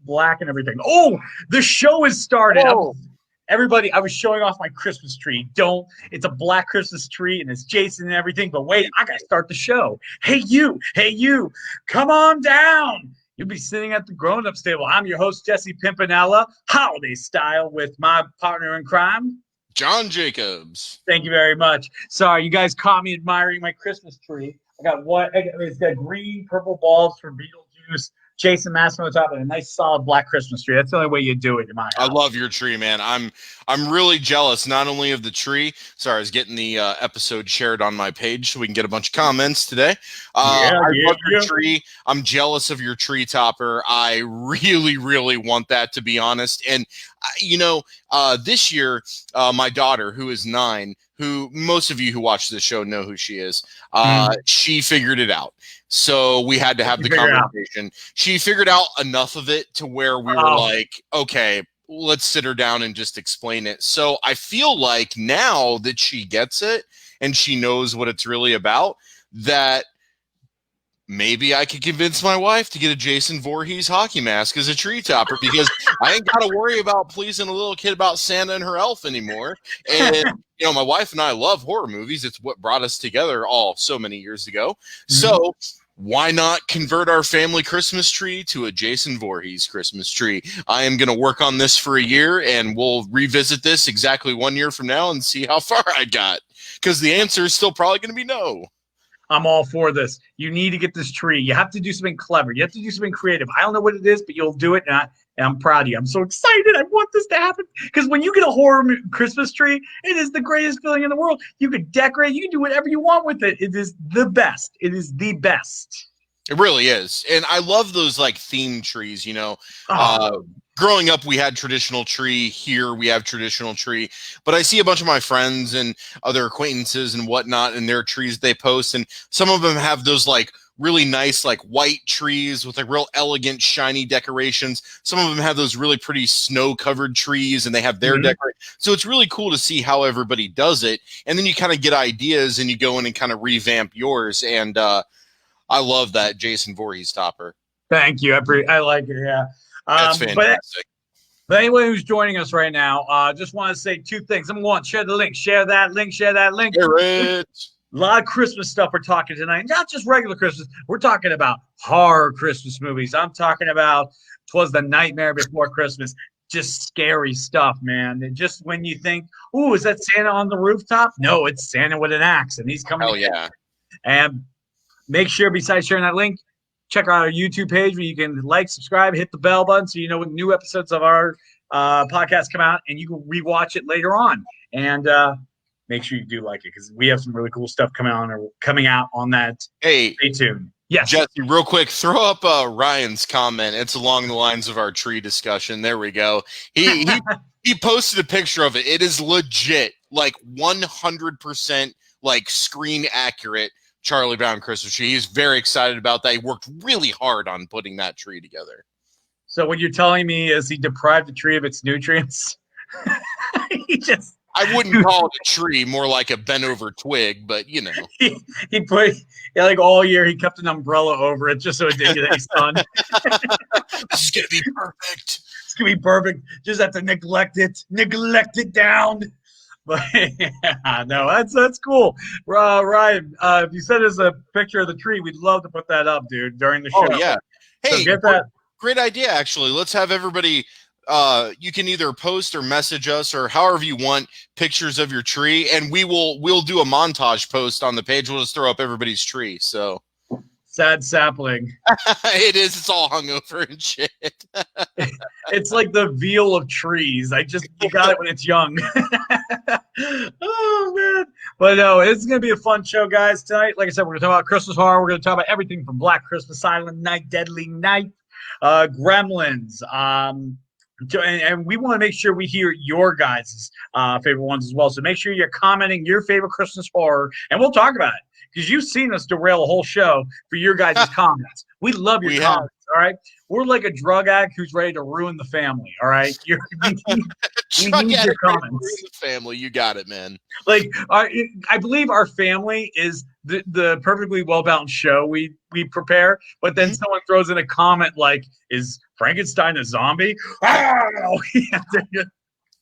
black and everything. Oh, the show has started. Everybody, I was showing off my Christmas tree. It's a black Christmas tree and it's Jason and everything. But wait, I got to start the show. Hey, you, come on down. You'll be sitting at the grown-ups table. I'm your host, Jesse Pimpinella, holiday style, with my partner in crime, John Jacobs. Thank you very much. Sorry, you guys caught me admiring my Christmas tree. It's got green, purple balls for Beetlejuice, Jason Massimo on top, and a nice solid black Christmas tree. That's the only way you do it in my house. I love your tree, man. I'm really jealous, not only of the tree. Sorry, I was getting the episode shared on my page so we can get a bunch of comments today. I love your tree. I'm jealous of your tree topper. I really, really want that, to be honest. And, this year, my daughter, who is 9, who most of you who watch this show know who she is, she figured it out. So we had to have the conversation. She figured out enough of it to where we were like, okay, let's sit her down and just explain it. So I feel like now that she gets it and she knows what it's really about, that maybe I could convince my wife to get a Jason Voorhees hockey mask as a tree topper, because I ain't got to worry about pleasing a little kid about Santa and her elf anymore. And, my wife and I love horror movies. It's what brought us together so many years ago. Mm-hmm. So why not convert our family Christmas tree to a Jason Voorhees Christmas tree? I am going to work on this for a year, and we'll revisit this exactly 1 year from now and see how far I got, because the answer is still probably going to be no. I'm all for this. You need to get this tree. You have to do something clever. You have to do something creative. I don't know what it is, but you'll do it, and I'm proud of you. I'm so excited. I want this to happen, because when you get a horror Christmas tree, it is the greatest feeling in the world. You can decorate. You can do whatever you want with it. It is the best. It is the best. It really is. And I love those themed trees, growing up, we had traditional tree. Here we have traditional tree, but I see a bunch of my friends and other acquaintances and whatnot, and their trees they post, and some of them have those really nice white trees with real elegant shiny decorations. Some of them have those really pretty snow covered trees, and they have their decoration. So it's really cool to see how everybody does it, and then you kind of get ideas and you go in and kind of revamp yours. And I love that Jason Voorhees topper. Thank you. I like it. Yeah. That's fantastic. But anyone who's joining us right now, just want to say 2 things. Number 1, share the link. Share that link. Share that link. Share it. A lot of Christmas stuff we're talking tonight. Not just regular Christmas. We're talking about horror Christmas movies. I'm talking about 'Twas the Nightmare Before Christmas. Just scary stuff, man. And just when you think, ooh, is that Santa on the rooftop? No, it's Santa with an axe, and he's coming. Hell yeah. And make sure, besides sharing that link, check out our YouTube page where you can subscribe, hit the bell button so you know when new episodes of our podcast come out, and you can rewatch it later on. And make sure you do like it, because we have some really cool stuff coming out on that. Hey, stay tuned. Yes, Jesse, real quick, throw up Ryan's comment. It's along the lines of our tree discussion. There we go. He posted a picture of it. It is legit, 100% screen accurate Charlie Brown Christmas tree. He's very excited about that. He worked really hard on putting that tree together. So what you're telling me is he deprived the tree of its nutrients? I wouldn't call it a tree, more like a bent over twig, but he put all year he kept an umbrella over it just so it didn't get any sun. This is gonna be perfect. It's gonna be perfect. Just have to neglect it down. But yeah, no, that's cool. Ryan, if you send us a picture of the tree, we'd love to put that up, dude, during the show. Oh yeah. Hey, so get that. Great idea, actually. Let's have everybody. You can either post or message us, or however you want, pictures of your tree, and we'll do a montage post on the page. We'll just throw up everybody's tree. So sad sapling. It is. It's all hungover and shit. It's like the veal of trees. You got it when it's young. Oh man! But no, it's gonna be a fun show, guys. Tonight, like I said, we're gonna talk about Christmas horror. We're gonna talk about everything from Black Christmas, Silent Night, Deadly Night, Gremlins. And we want to make sure we hear your guys' favorite ones as well. So make sure you're commenting your favorite Christmas horror, and we'll talk about it, because you've seen us derail a whole show for your guys' comments. We love your comments. All right, we're like a drug addict who's ready to ruin the family. All right, we need your comments. Family, you got it, man. Like, I believe our family is the perfectly well balanced show we prepare. But then someone throws in a comment like, "Is Frankenstein a zombie?" Oh,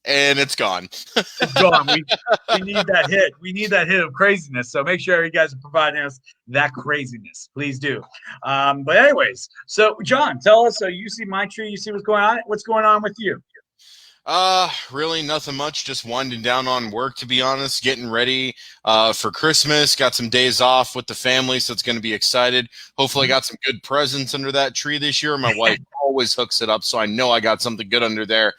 and it's gone. It's gone. We need that hit. We need that hit of craziness. So make sure you guys are providing us that craziness. Please do. But anyways, so John, tell us. So you see my tree. You see what's going on. What's going on with you? Really nothing much. Just winding down on work, to be honest. Getting ready for Christmas. Got some days off with the family, so it's going to be excited. Hopefully, I got some good presents under that tree this year. My wife always hooks it up, so I know I got something good under there.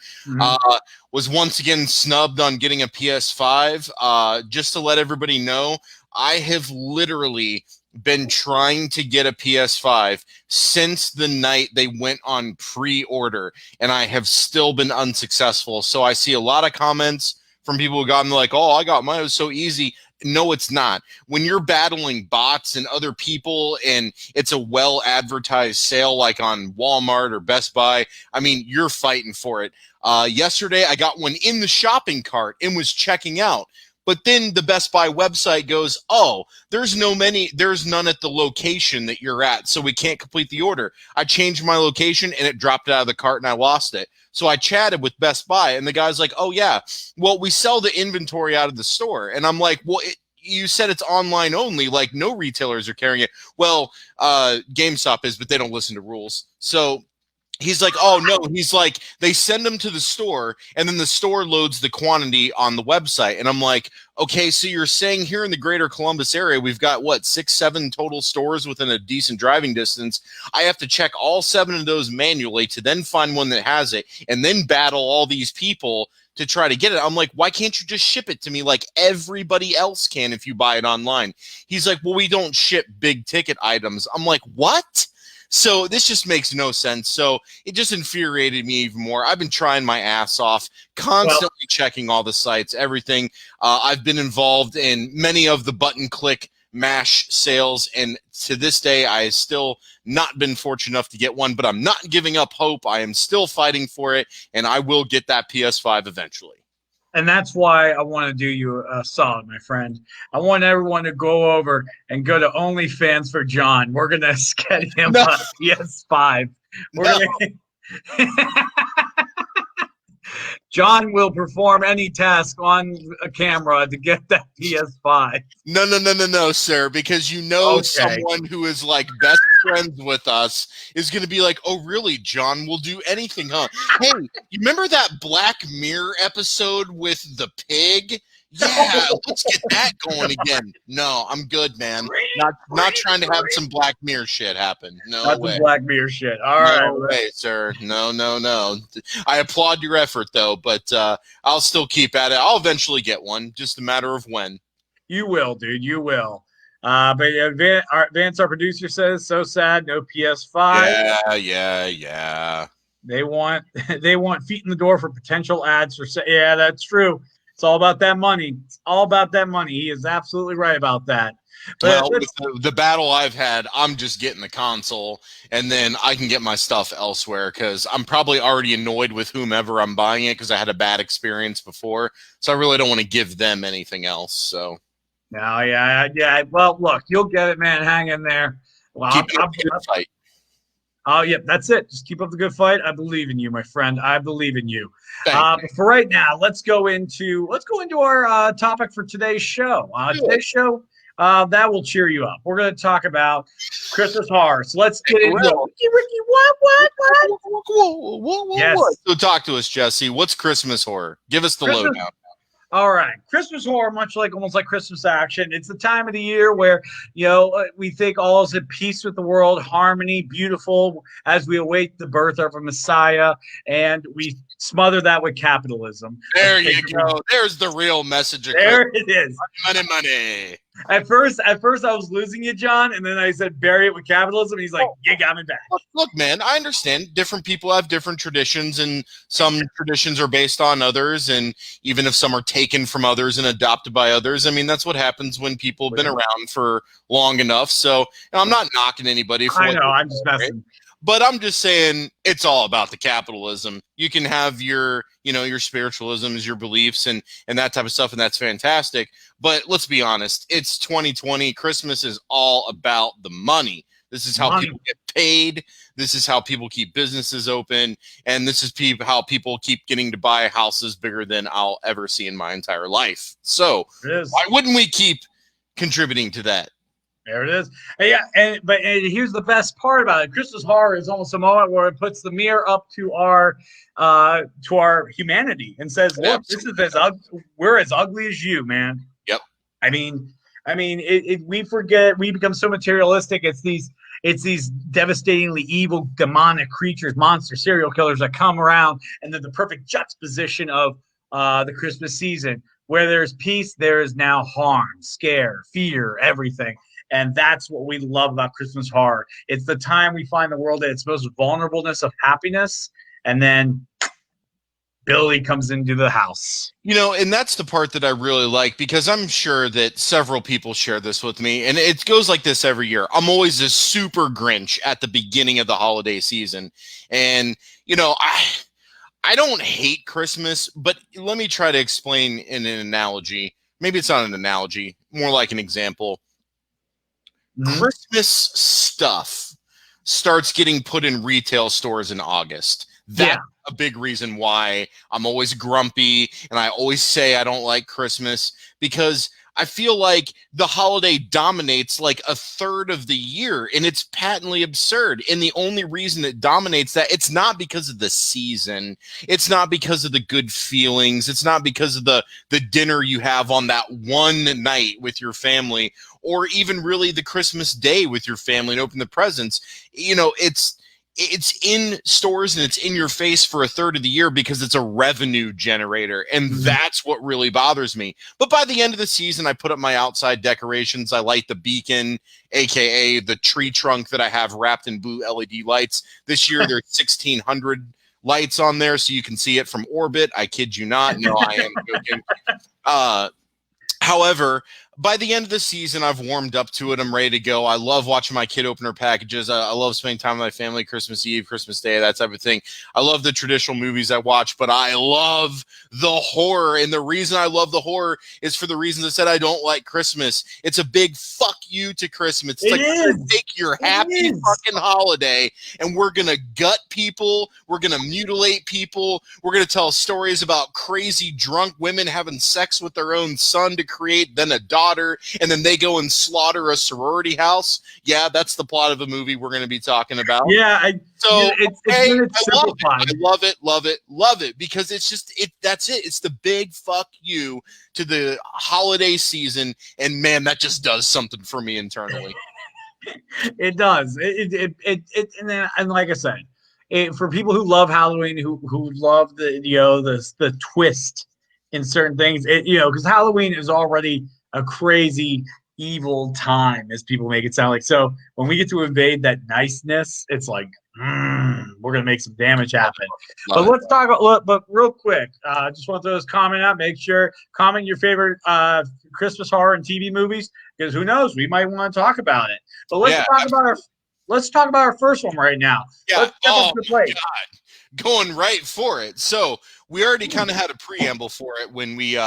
Was once again snubbed on getting a PS5. Just to let everybody know, I have literally been trying to get a PS5 since the night they went on pre-order, and I have still been unsuccessful. So I see a lot of comments from people who got them like, "Oh, I got mine. It was so easy." No, it's not. When you're battling bots and other people and it's a well-advertised sale like on Walmart or Best Buy, I mean, you're fighting for it. Yesterday, I got one in the shopping cart and was checking out. But then the Best Buy website goes, "Oh, there's none at the location that you're at, so we can't complete the order." I changed my location and it dropped out of the cart and I lost it. So I chatted with Best Buy and the guy's like, "Oh yeah, well, we sell the inventory out of the store." And I'm like, "Well, you said it's online only, like no retailers are carrying it." "Well, GameStop is, but they don't listen to rules." So he's like, "Oh no," he's like, "They send them to the store and then the store loads the quantity on the website." And I'm like, "Okay, so you're saying here in the greater Columbus area, we've got what, 6, 7 total stores within a decent driving distance. I have to check all 7 of those manually to then find one that has it and then battle all these people to try to get it." I'm like, "Why can't you just ship it to me like everybody else can if you buy it online?" He's like, "Well, we don't ship big ticket items." I'm like, "What?" So this just makes no sense. So it just infuriated me even more. I've been trying my ass off, constantly checking all the sites, everything. I've been involved in many of the button click mash sales, and to this day, I have still not been fortunate enough to get one, but I'm not giving up hope. I am still fighting for it, and I will get that PS5 eventually. And that's why I want to do you a solid, my friend. I want everyone to go over and go to OnlyFans for John. We're going to get him a PS5. John will perform any task on a camera to get that PS5. No, sir, because someone who is like best friends with us is going to be like, "Oh, really? John will do anything, huh?" Hey, you remember that Black Mirror episode with the pig? Yeah, let's get that going again. No, I'm good, man. Not trying to have some Black Mirror shit happen. No way. Black Mirror shit. All right. No way, sir. No. I applaud your effort, though, but I'll still keep at it. I'll eventually get one, just a matter of when. You will, dude. You will. But Vance, our producer, says, "So sad, no PS5." Yeah. They want feet in the door for potential ads for. Yeah, that's true. It's all about that money. It's all about that money. He is absolutely right about that. But with the battle I've had, I'm just getting the console, and then I can get my stuff elsewhere because I'm probably already annoyed with whomever I'm buying it because I had a bad experience before. So I really don't want to give them anything else. So. No, yeah. Well, look, you'll get it, man. Hang in there. Well, keep up the good fight. Oh, yeah, that's it. Just keep up the good fight. I believe in you, my friend. I believe in you. But for right now, let's go into our topic for today's show. Today's show, that will cheer you up. We're going to talk about Christmas horror. So let's get into it. Ricky, what? Yes. So talk to us, Jesse. What's Christmas horror? Give us the lowdown. All right. Christmas horror, almost like Christmas action. It's the time of the year where, we think all is at peace with the world, harmony, beautiful, as we await the birth of a Messiah, and we smother that with capitalism. There you go. There's the real message of There it is. Money. At first I was losing you, John, and then I said bury it with capitalism. And he's like, "You got me back." Look, man, I understand. Different people have different traditions, and some traditions are based on others, and even if some are taken from others and adopted by others, I mean, that's what happens when people have been around for long enough. So I'm not knocking anybody for I know, I'm just messing. But I'm just saying it's all about the capitalism. You can have your, your spiritualisms, your beliefs, and that type of stuff, and that's fantastic. But let's be honest, it's 2020. Christmas is all about the money. This is how people get paid. This is how people keep businesses open. And this is how people keep getting to buy houses bigger than I'll ever see in my entire life. So why wouldn't we keep contributing to that? There it is. And here's the best part about it. Christmas horror is almost a moment where it puts the mirror up to our humanity and says, "Look, this is we're as ugly as you, man." Yep. I mean, we forget, we become so materialistic. It's these devastatingly evil, demonic creatures, monster serial killers that come around, and they're the perfect juxtaposition of the Christmas season. Where there's peace, there is now harm, scare, fear, everything. And that's what we love about Christmas horror. It's the time we find the world at its most vulnerableness of happiness, and then Billy comes into the house. And that's the part that I really like, because I'm sure that several people share this with me, and it goes like this every year. I'm always a super Grinch at the beginning of the holiday season. And, I don't hate Christmas, but let me try to explain in an analogy. Maybe it's not an analogy, more like an example. Mm-hmm. Christmas stuff starts getting put in retail stores in August. That's a big reason why I'm always grumpy and I always say I don't like Christmas, because I feel like the holiday dominates like a third of the year, and it's patently absurd. And the only reason it dominates that, it's not because of the season. It's not because of the good feelings. It's not because of the dinner you have on that one night with your family, or even really the Christmas day with your family and open the presents. It's in stores and it's in your face for a third of the year because it's a revenue generator. And that's what really bothers me. But by the end of the season, I put up my outside decorations. I light the beacon, AKA the tree trunk that I have wrapped in blue LED lights. This year, there's 1,600 lights on there, so you can see it from orbit. I kid you not. No, I am joking. However, by the end of the season, I've warmed up to it. I'm ready to go. I love watching my kid open her packages. I love spending time with my family, Christmas Eve, Christmas Day, that type of thing. I love the traditional movies I watch, but I love the horror. And the reason I love the horror is for the reasons I said I don't like Christmas. It's a big fuck you to Christmas. It's we're gonna take your happy fucking holiday and we're going to gut people. We're going to mutilate people. We're going to tell stories about crazy drunk women having sex with their own son to create then a daughter, and then they go and slaughter a sorority house. Yeah, that's the plot of a movie we're going to be talking about. Yeah, I love it, because that's it. It's the big fuck you to the holiday season, and man, that just does something for me internally. It does. And like I said, for people who love Halloween, who love the twist in certain things, because Halloween is already a crazy evil time, as people make it sound like. So when we get to invade that niceness, it's like we're gonna make some damage happen. But let's talk about. But real quick, just want to throw this comment out. Make sure comment your favorite Christmas horror and TV movies, because who knows, we might want to talk about it. But let's talk about our first one right now. Yeah. God. Going right for it. So we already kind of had a preamble for it when we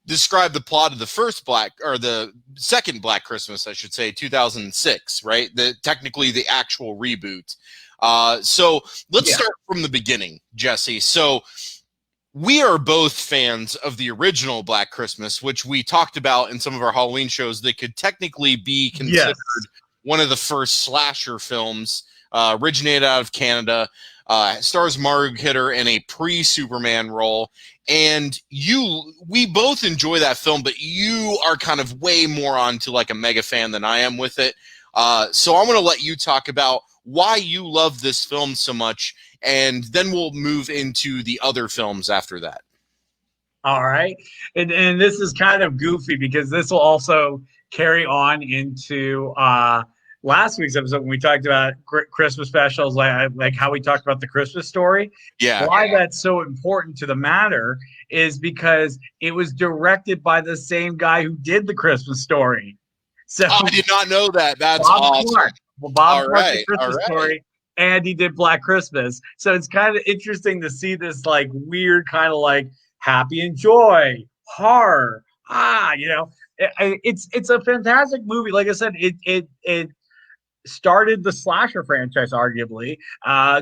described the plot of the second Black Christmas, I should say, 2006, right? Technically the actual reboot. So let's start from the beginning, Jesse. So we are both fans of the original Black Christmas, which we talked about in some of our Halloween shows that could technically be considered one of the first slasher films, originated out of Canada. Stars Marg Kidder in a pre-Superman role, and we both enjoy that film, but you are kind of way more onto like a mega fan than I am with it. So I'm going to let you talk about why you love this film so much, and then we'll move into the other films after that. All right, and this is kind of goofy because this will also carry on into last week's episode when we talked about Christmas specials, like how we talked about the Christmas Story. Yeah. Why that's so important to the matter is because it was directed by the same guy who did the Christmas Story. So I did not know that. That's awesome. Bob Clark, the Christmas Story. and he did Black Christmas. So it's kind of interesting to see this like weird kind of like happy and joy, horror. It's a fantastic movie. Like I said, it started the slasher franchise, arguably.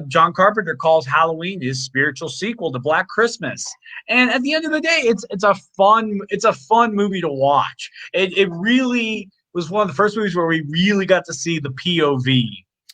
John Carpenter calls Halloween his spiritual sequel to Black Christmas. And at the end of the day, it's a fun movie to watch. It really was one of the first movies where we really got to see the POV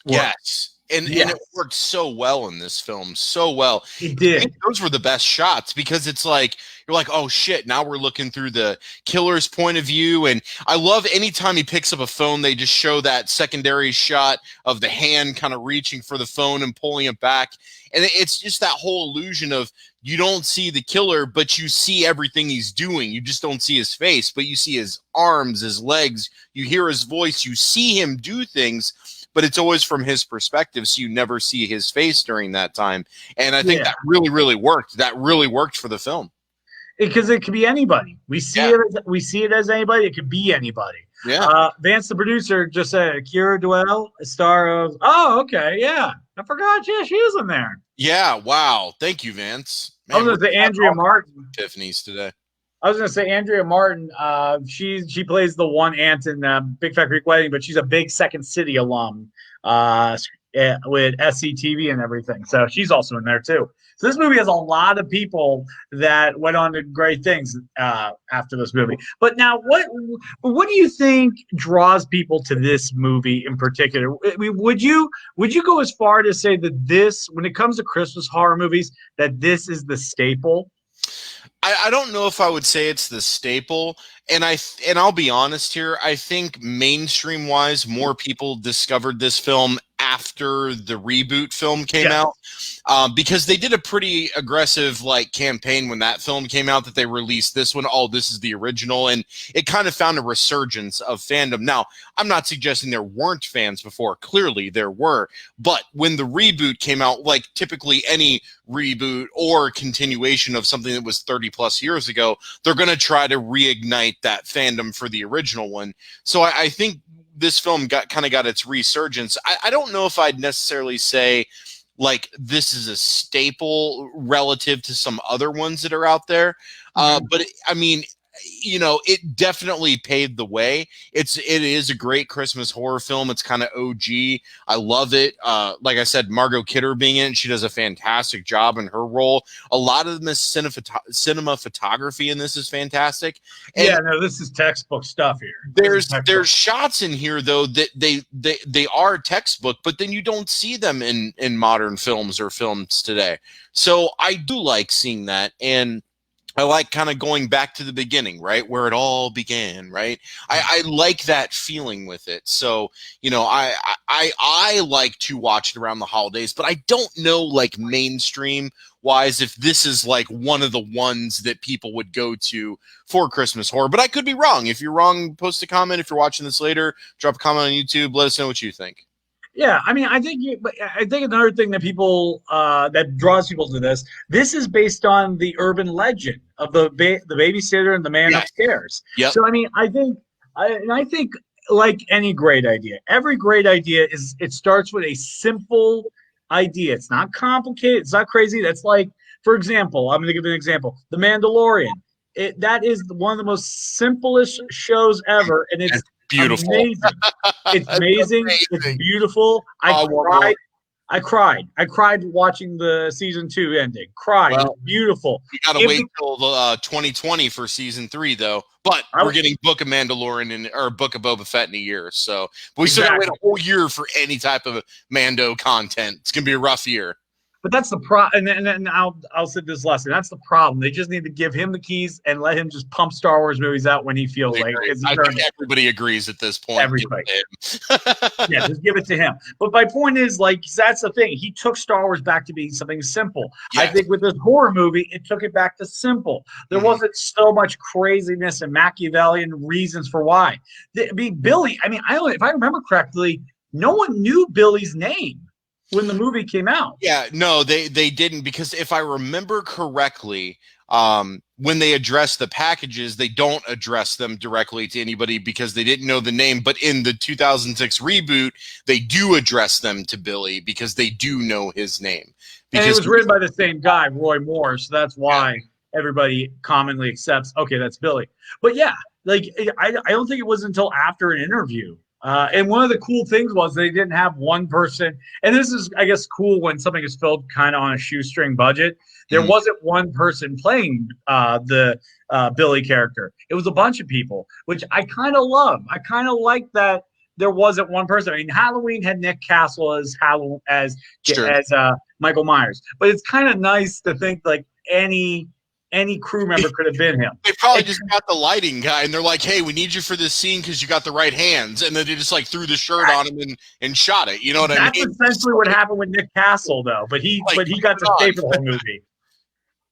work. Yes. And it worked so well in this film, so well. It did. I think those were the best shots because it's like, you're like, oh shit, now we're looking through the killer's point of view. And I love anytime he picks up a phone, they just show that secondary shot of the hand kind of reaching for the phone and pulling it back. And it's just that whole illusion of you don't see the killer, but you see everything he's doing. You just don't see his face, but you see his arms, his legs, you hear his voice, you see him do things, but it's always from his perspective, so you never see his face during that time. And I think that really, really worked. That really worked for the film. Because it could be anybody. We see it as anybody. It could be anybody. Yeah. Vance, the producer, just said Kira Duell, a star of. Oh, okay, yeah. I forgot. Yeah, she is in there. Yeah. Wow. Thank you, Vance. Man, I was going to say Andrea Martin. Epiphanies today. I was going to say Andrea Martin. She plays the one aunt in Big Fat Greek Wedding, but she's a big Second City alum with SCTV and everything. So she's also in there too. So this movie has a lot of people that went on to great things after this movie. But now, what do you think draws people to this movie in particular? I mean, would you go as far to say that this, when it comes to Christmas horror movies, that this is the staple? I don't know if I would say it's the staple, and I'll be honest here. I think mainstream wise, more people discovered this film after the Reboot film came out, because they did a pretty aggressive like campaign when that film came out that they released this one. Oh, this is the original, and it kind of found a resurgence of fandom. Now, I'm not suggesting there weren't fans before. Clearly, there were, but when the Reboot came out, like typically any reboot or continuation of something that was 30 plus years ago, they're going to try to reignite that fandom for the original one. So I think this film got its resurgence. I don't know if I'd necessarily say like this is a staple relative to some other ones that are out there. But I mean, you know, it definitely paved the way. It is a great Christmas horror film. It's kind of OG. I love it. Like I said, Margot Kidder being in it, she does a fantastic job in her role. A lot of the cinema photography in this is fantastic. And this is textbook stuff here. There's shots in here though that they are textbook, but then you don't see them in modern films or films today. So I do like seeing that, and I like kind of going back to the beginning, right, where it all began, right? I like that feeling with it. So, you know, I like to watch it around the holidays, but I don't know, like, mainstream wise, if this is like one of the ones that people would go to for Christmas horror. But I could be wrong. If you're wrong, post a comment. If you're watching this later, drop a comment on YouTube. Let us know what you think. Yeah, I mean, I think another thing that people that draws people to this is based on the urban legend of the babysitter and the man upstairs. Yeah. So I mean, I think like any great idea, every great idea it starts with a simple idea. It's not complicated. It's not crazy. That's like, for example, I'm going to give an example: The Mandalorian. That is one of the most simplest shows ever, and it's beautiful. Amazing. It's amazing. It's beautiful. I cried watching the season 2 ending. Cried. Well, it's beautiful. You gotta wait till 2020 for season 3, though. But we're getting Book of Mandalorian or Book of Boba Fett in a year, so we still gotta wait a whole year for any type of Mando content. It's gonna be a rough year. But that's the problem, and I'll say this last thing. That's the problem. They just need to give him the keys and let him just pump Star Wars movies out when he feels like. I think everybody agrees at this point. Everybody. Yeah, just give it to him. But my point is, like, that's the thing. He took Star Wars back to being something simple. Yes. I think with this horror movie, it took it back to simple. There wasn't so much craziness and Machiavellian reasons for why. Billy, I mean, if I remember correctly, no one knew Billy's name when the movie came out. Yeah, no, they didn't, because if I remember correctly, when they address the packages, they don't address them directly to anybody because they didn't know the name. But in the 2006 reboot, they do address them to Billy because they do know his name. And it was written by the same guy, Roy Moore, so that's why everybody commonly accepts, okay, that's Billy. But yeah, like I don't think it was until after an interview. And one of the cool things was they didn't have one person, and this is, I guess, cool when something is filmed kind of on a shoestring budget. There wasn't one person playing the Billy character. It was a bunch of people, which I kind of love. I kind of like that there wasn't one person. I mean, Halloween had Nick Castle as Michael Myers, but it's kind of nice to think like any crew member could have been him. They probably just got the lighting guy, and they're like, "Hey, we need you for this scene because you got the right hands," and then they just like threw the shirt on him and shot it. You know what I mean? That's essentially what happened with Nick Castle, though. But he got to stay for the whole movie.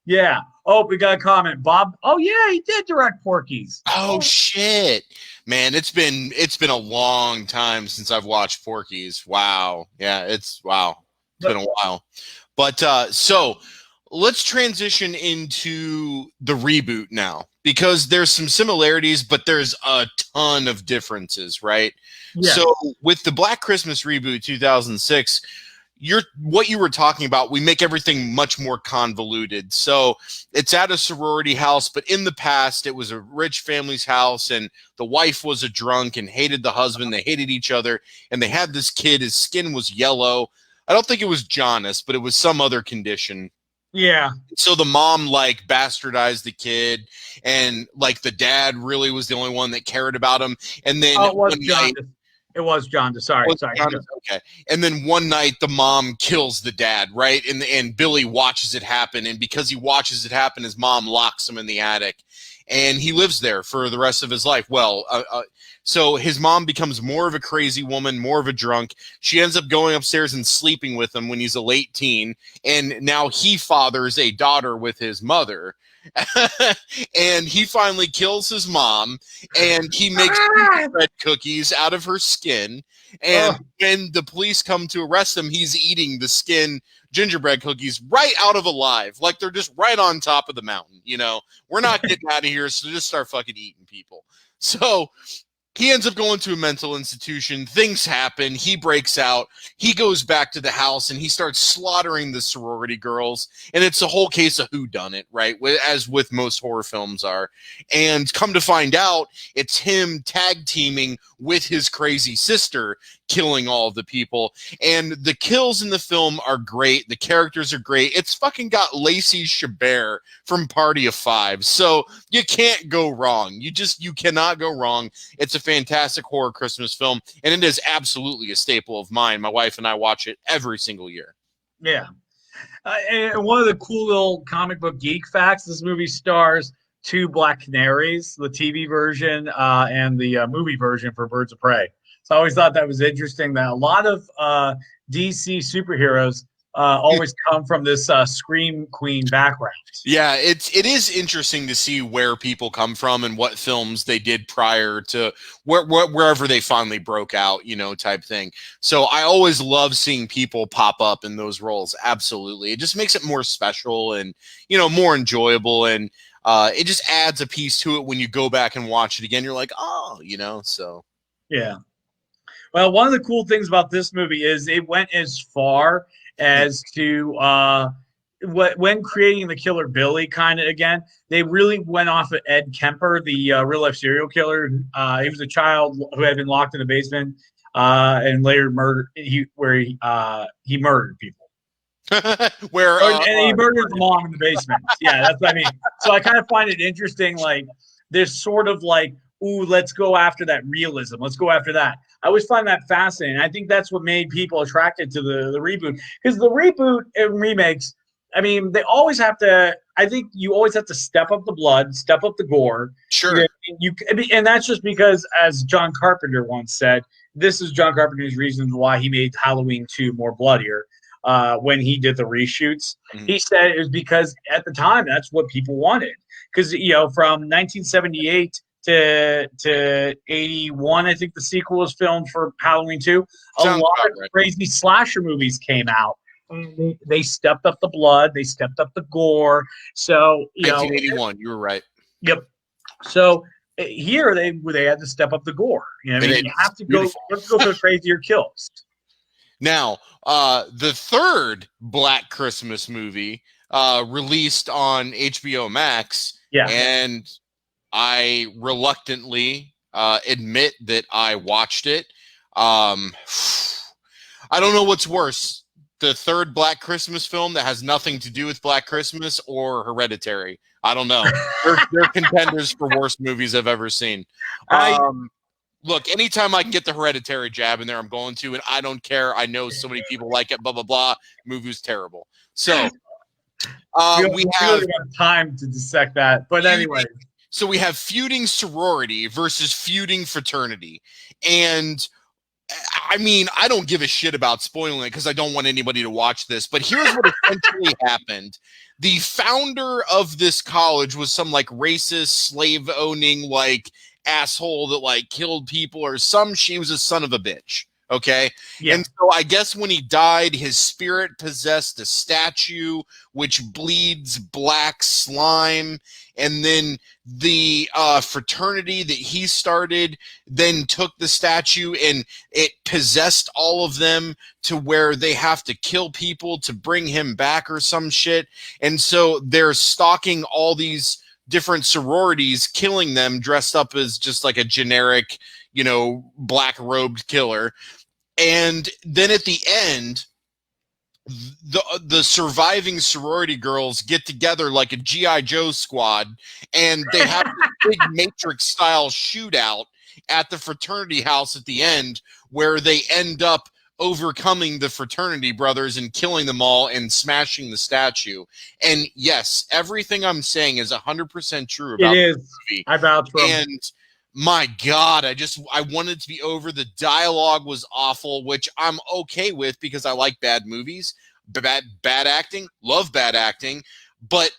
Yeah. Oh, we got a comment, Bob. Oh yeah, he did direct Porky's. Oh shit, man! It's been a long time since I've watched Porky's. Wow. Yeah, it's been a while. But so let's transition into the reboot now, because there's some similarities, but there's a ton of differences, right? Yeah. So with the Black Christmas reboot 2006, what you were talking about, we make everything much more convoluted. So it's at a sorority house, but in the past it was a rich family's house, and the wife was a drunk and hated the husband. They hated each other, and they had this kid. His skin was yellow. I don't think it was jaundice, but it was some other condition. Yeah. So the mom like bastardized the kid, and like the dad really was the only one that cared about him. And then it was jaundice. It was jaundice. Sorry. Jaundice. Okay. And then one night the mom kills the dad, right? And Billy watches it happen, and because he watches it happen, his mom locks him in the attic, and he lives there for the rest of his life. Well, so his mom becomes more of a crazy woman, more of a drunk. She ends up going upstairs and sleeping with him when he's a late teen. And now he fathers a daughter with his mother. And he finally kills his mom, and he makes gingerbread cookies out of her skin. And when the police come to arrest him, he's eating the skin gingerbread cookies right out of alive. Like they're just right on top of the mountain. You know, we're not getting out of here, so just start fucking eating people. So he ends up going to a mental institution. Things happen. He breaks out. He goes back to the house, and he starts slaughtering the sorority girls. And it's a whole case of whodunit, right? As with most horror films are. And come to find out, it's him tag teaming with his crazy sister, killing all of the people. And the kills in the film are great. The characters are great. It's fucking got Lacey Chabert from Party of Five. So you can't go wrong. You cannot go wrong. It's a fantastic horror Christmas film, and it is absolutely a staple of mine. My wife and I watch it every single year. Yeah. And one of the cool little comic book geek facts, this movie stars 2 Black Canaries, the TV version and the movie version for Birds of Prey. So I always thought that was interesting that a lot of DC superheroes always come from this Scream Queen background. Yeah, it is interesting to see where people come from and what films they did prior to wherever they finally broke out, you know, type thing. So I always love seeing people pop up in those roles. Absolutely. It just makes it more special and, you know, more enjoyable, and it just adds a piece to it when you go back and watch it again. You're like, oh, you know, so. Yeah. Well, one of the cool things about this movie is it went as far as to when creating the killer Billy, kind of again, they really went off of Ed Kemper, the real life serial killer. He was a child who had been locked in the basement and later murdered. He murdered people. And he murdered the mom in the basement. Yeah, that's what I mean. So I kind of find it interesting. Like there's sort of like, ooh, let's go after that realism. Let's go after that. I always find that fascinating. I think that's what made people attracted to the reboot, because the reboot and remakes, I mean, they always have to. I think you always have to step up the blood, step up the gore. Sure. And that's just because, as John Carpenter once said, this is John Carpenter's reasons why he made Halloween 2 more bloodier. When he did the reshoots, he said it was because at the time that's what people wanted. Because from 1978 to 81, I think the sequel was filmed for Halloween 2. A lot of crazy slasher movies came out and they stepped up the blood, they stepped up the gore. So 1981, you were right. Yep. So here they had to step up the gore. You know, you have to go. Let's go for crazier kills. Now, the third Black Christmas movie released on HBO Max, and I reluctantly admit that I watched it. I don't know what's worse, the third Black Christmas film that has nothing to do with Black Christmas or Hereditary. I don't know. They're contenders for worst movies I've ever seen. Look, anytime I can get the Hereditary jab in there, I'm going to, and I don't care. I know so many people like it, blah, blah, blah. Movie's terrible. So we have time to dissect that. But anyway. So we have feuding sorority versus feuding fraternity. And I mean, I don't give a shit about spoiling it because I don't want anybody to watch this. But here's what essentially happened. The founder of this college was some like racist, slave-owning, like asshole that like killed people or she was a son of a bitch. Okay. Yeah. And so I guess when he died, his spirit possessed a statue which bleeds black slime. And then the fraternity that he started then took the statue and it possessed all of them to where they have to kill people to bring him back or some shit. And so they're stalking all these different sororities, killing them dressed up as just like a generic, black robed killer. And then at the end, the surviving sorority girls get together like a G.I. Joe squad, and they have this big Matrix-style shootout at the fraternity house at the end, where they end up overcoming the fraternity brothers and killing them all and smashing the statue. And yes, everything I'm saying is 100% true about the movie. I vouch for him. And my God, I wanted to be over. The dialogue was awful, which I'm okay with because I like bad movies, bad acting, love bad acting, but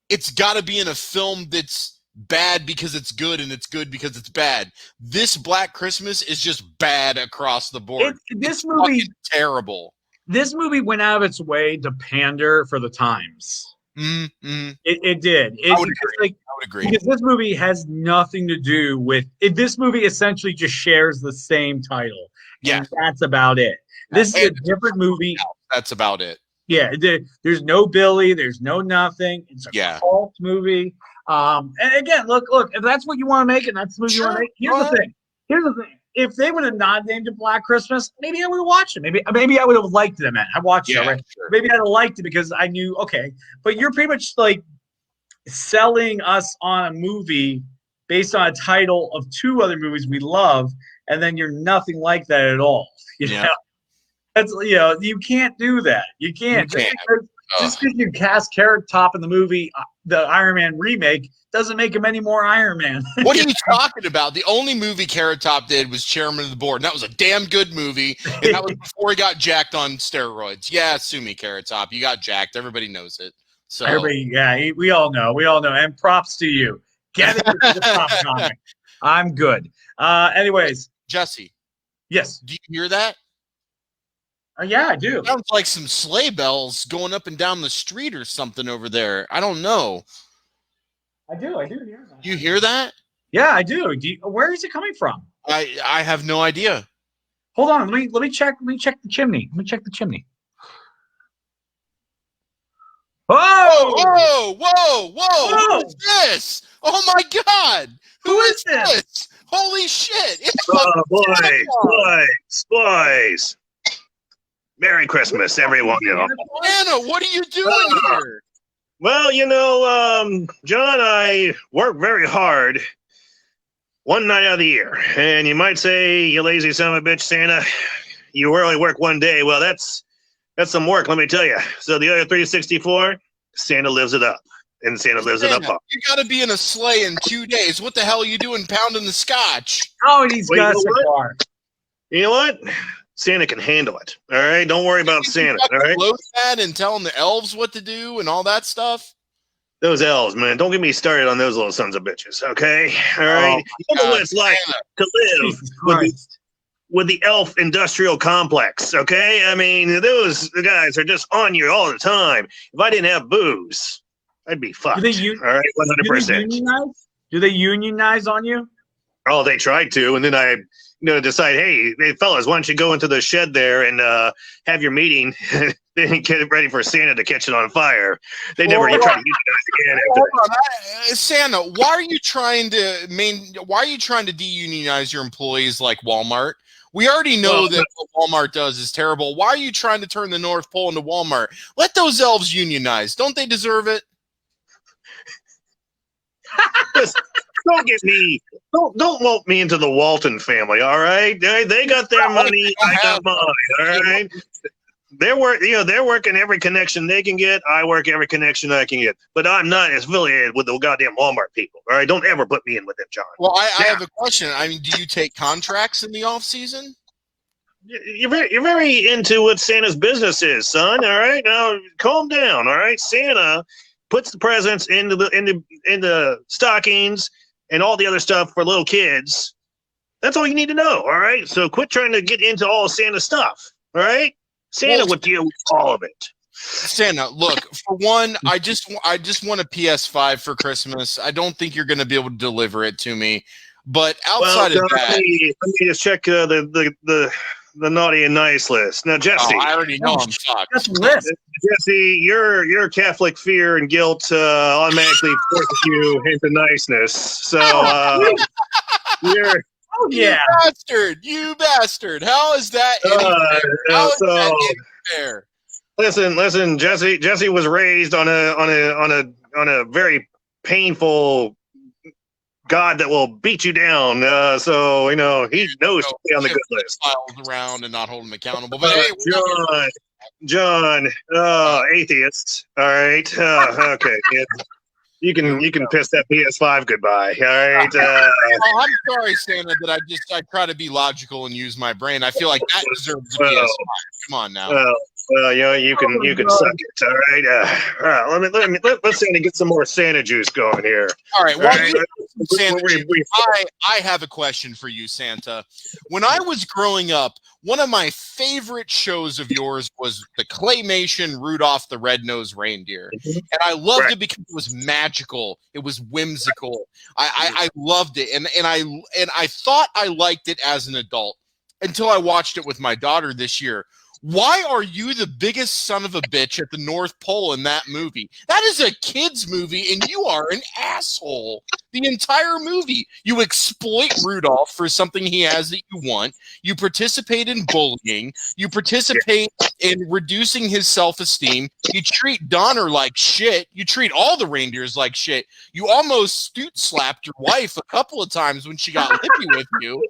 it's got to be in a film that's bad because it's good and it's good because it's bad. This Black Christmas is just bad across the board. This movie terrible. This movie went out of its way to pander for the times. Mm-hmm. It did. I would agree. Because this movie has nothing to do with it. This movie essentially just shares the same title. Yeah, that's about it. This is a different movie. That's about it. Yeah, there's no Billy. There's no nothing. It's a cult movie. And again, look. If that's what you want to make, and that's the movie you want to make. Here's the thing. If they would have not named it Black Christmas, maybe I would have watched it. Maybe I would have liked it. I watched it. Right? Sure. Maybe I'd have liked it because I knew. Okay, but you're pretty much like selling us on a movie based on a title of two other movies we love, and then you're nothing like that at all. You know? That's you can't do that. You can't. Just because you cast Carrot Top in the movie, the Iron Man remake, doesn't make him any more Iron Man. What are you talking about? The only movie Carrot Top did was Chairman of the Board, and that was a damn good movie, and that was before he got jacked on steroids. Yeah, sue me, Carrot Top. You got jacked. Everybody knows it. So everybody, we all know. And props to you. Get it to the top comic. I'm good. Anyways. Jesse. Yes. Do you hear that? Yeah, I do. It sounds like some sleigh bells going up and down the street or something over there. I don't know. I do hear that. You hear that? Yeah, I do. Where is it coming from? I have no idea. Hold on. Let me check the chimney. Let me check the chimney. Whoa! Who is this? Oh my God! Who is this? Holy shit! It's boys! Merry Christmas, everyone. Anna, what are you doing here? Well, John, I work very hard one night out of the year. And you might say, you lazy son of a bitch, Santa, you only work one day. Well, that's some work, let me tell you. So the other 364, Santa lives it up. And Santa lives it up. You got to be in a sleigh in 2 days. What the hell are you doing pounding the scotch? Oh, and he's got a car. You know what? Santa can handle it. All right, don't worry about Santa. All right, load that and telling the elves what to do and all that stuff. Those elves, man, don't get me started on those little sons of bitches. Okay, all right. You know what it's like to live with the elf industrial complex, okay? I mean, those guys are just on you all the time. If I didn't have booze, I'd be fucked. All right, 100%. Do they unionize on you? Oh, they tried to, and then I decide, hey, fellas, why don't you go into the shed there and have your meeting, then get ready for Santa to catch it on fire. They never tried to unionize again. Santa, why are you trying to deunionize your employees like Walmart? We already know that what Walmart does is terrible. Why are you trying to turn the North Pole into Walmart? Let those elves unionize. Don't they deserve it? Don't get me. Don't lump me into the Walton family. All right, they got their money. I got mine. All right. They're working every connection they can get. I work every connection I can get. But I'm not affiliated with the goddamn Walmart people. All right, don't ever put me in with them, John. Well, I have a question. I mean, do you take contracts in the off season? You're very into what Santa's business is, son. All right, now calm down. All right, Santa puts the presents into the stockings and all the other stuff for little kids. That's all you need to know. All right, so quit trying to get into all Santa stuff. All right. Santa would deal with all of it. Santa, look, for one, I just want a PS5 for Christmas. I don't think you're going to be able to deliver it to me. But outside of that, let me just check the naughty and nice list. Now, Jesse, I already know I'm fucked. That's a list. Jesse, your Catholic fear and guilt automatically forces you into niceness. So you're. Oh, yeah. You bastard! How is that fair? Listen, Jesse was raised on a very painful God that will beat you down. So he knows to be on the good list. Files around and not hold him accountable. But hey, John, atheist. All right, okay. Yeah. You can piss that PS5 goodbye. All right. I'm sorry, Santa, that I try to be logical and use my brain. I feel like that deserves a PS5. Come on now. Well, you can suck it. All right. Let's Santa get some more Santa juice going here. All right. Well, Santa, I have a question for you, Santa. When I was growing up, one of my favorite shows of yours was the claymation Rudolph the Red-Nosed Reindeer. And I loved it because it was magical. It was whimsical. I loved it. And I thought I liked it as an adult until I watched it with my daughter this year. Why are you the biggest son of a bitch at the North Pole in that movie? That is a kid's movie, and you are an asshole. The entire movie. You exploit Rudolph for something he has that you want. You participate in bullying. You participate in reducing his self-esteem. You treat Donner like shit. You treat all the reindeers like shit. You almost stoot-slapped your wife a couple of times when she got lippy with you.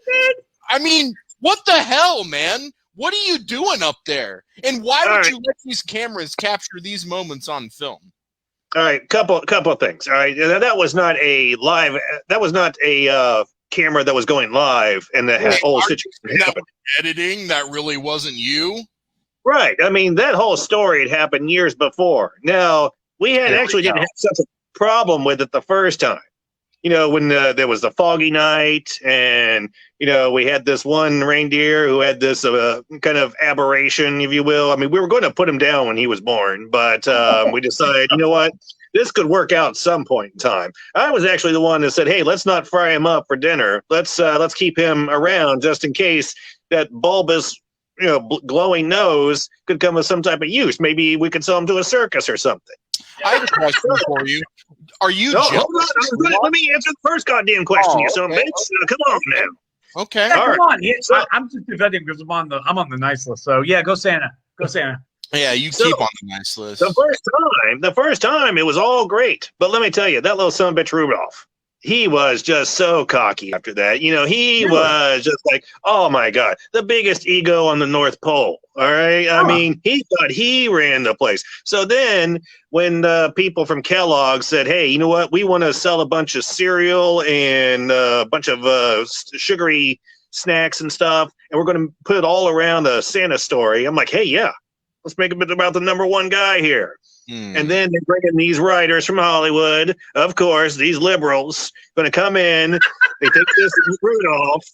I mean, what the hell, man? What are you doing up there? And why would you let these cameras capture these moments on film? All right, couple of things. All right, that was not a live. That was not a camera that was going live, and the whole situation happened. Editing that really wasn't you. Right. I mean, that whole story had happened years before. Now we didn't have such a problem with it the first time. When there was the foggy night and, we had this one reindeer who had this kind of aberration, if you will. I mean, we were going to put him down when he was born, but we decided, you know what, this could work out at some point in time. I was actually the one that said, hey, let's not fry him up for dinner. Let's keep him around just in case that bulbous, glowing nose could come with some type of use. Maybe we could sell him to a circus or something. I have a question for you. Are you jealous? Hold on. Let me answer the first goddamn question, you son of a bitch. Come on now. Okay. Yeah, come on. I'm just defending because I'm on the nice list. So yeah, go Santa. Go Santa. Yeah, you keep on the nice list. The first time it was all great. But let me tell you, that little son of a bitch Rudolph, he was just so cocky after that. He was just like, oh my God, the biggest ego on the North Pole. All right. I mean, he thought he ran the place. So then when the people from Kellogg said, hey, you know what? We want to sell a bunch of cereal and a bunch of sugary snacks and stuff, and we're going to put it all around the Santa story. I'm like, hey, yeah, let's make a bit about the number one guy here. And then they bring in these writers from Hollywood, of course, these liberals, going to come in. They take this Rudolph,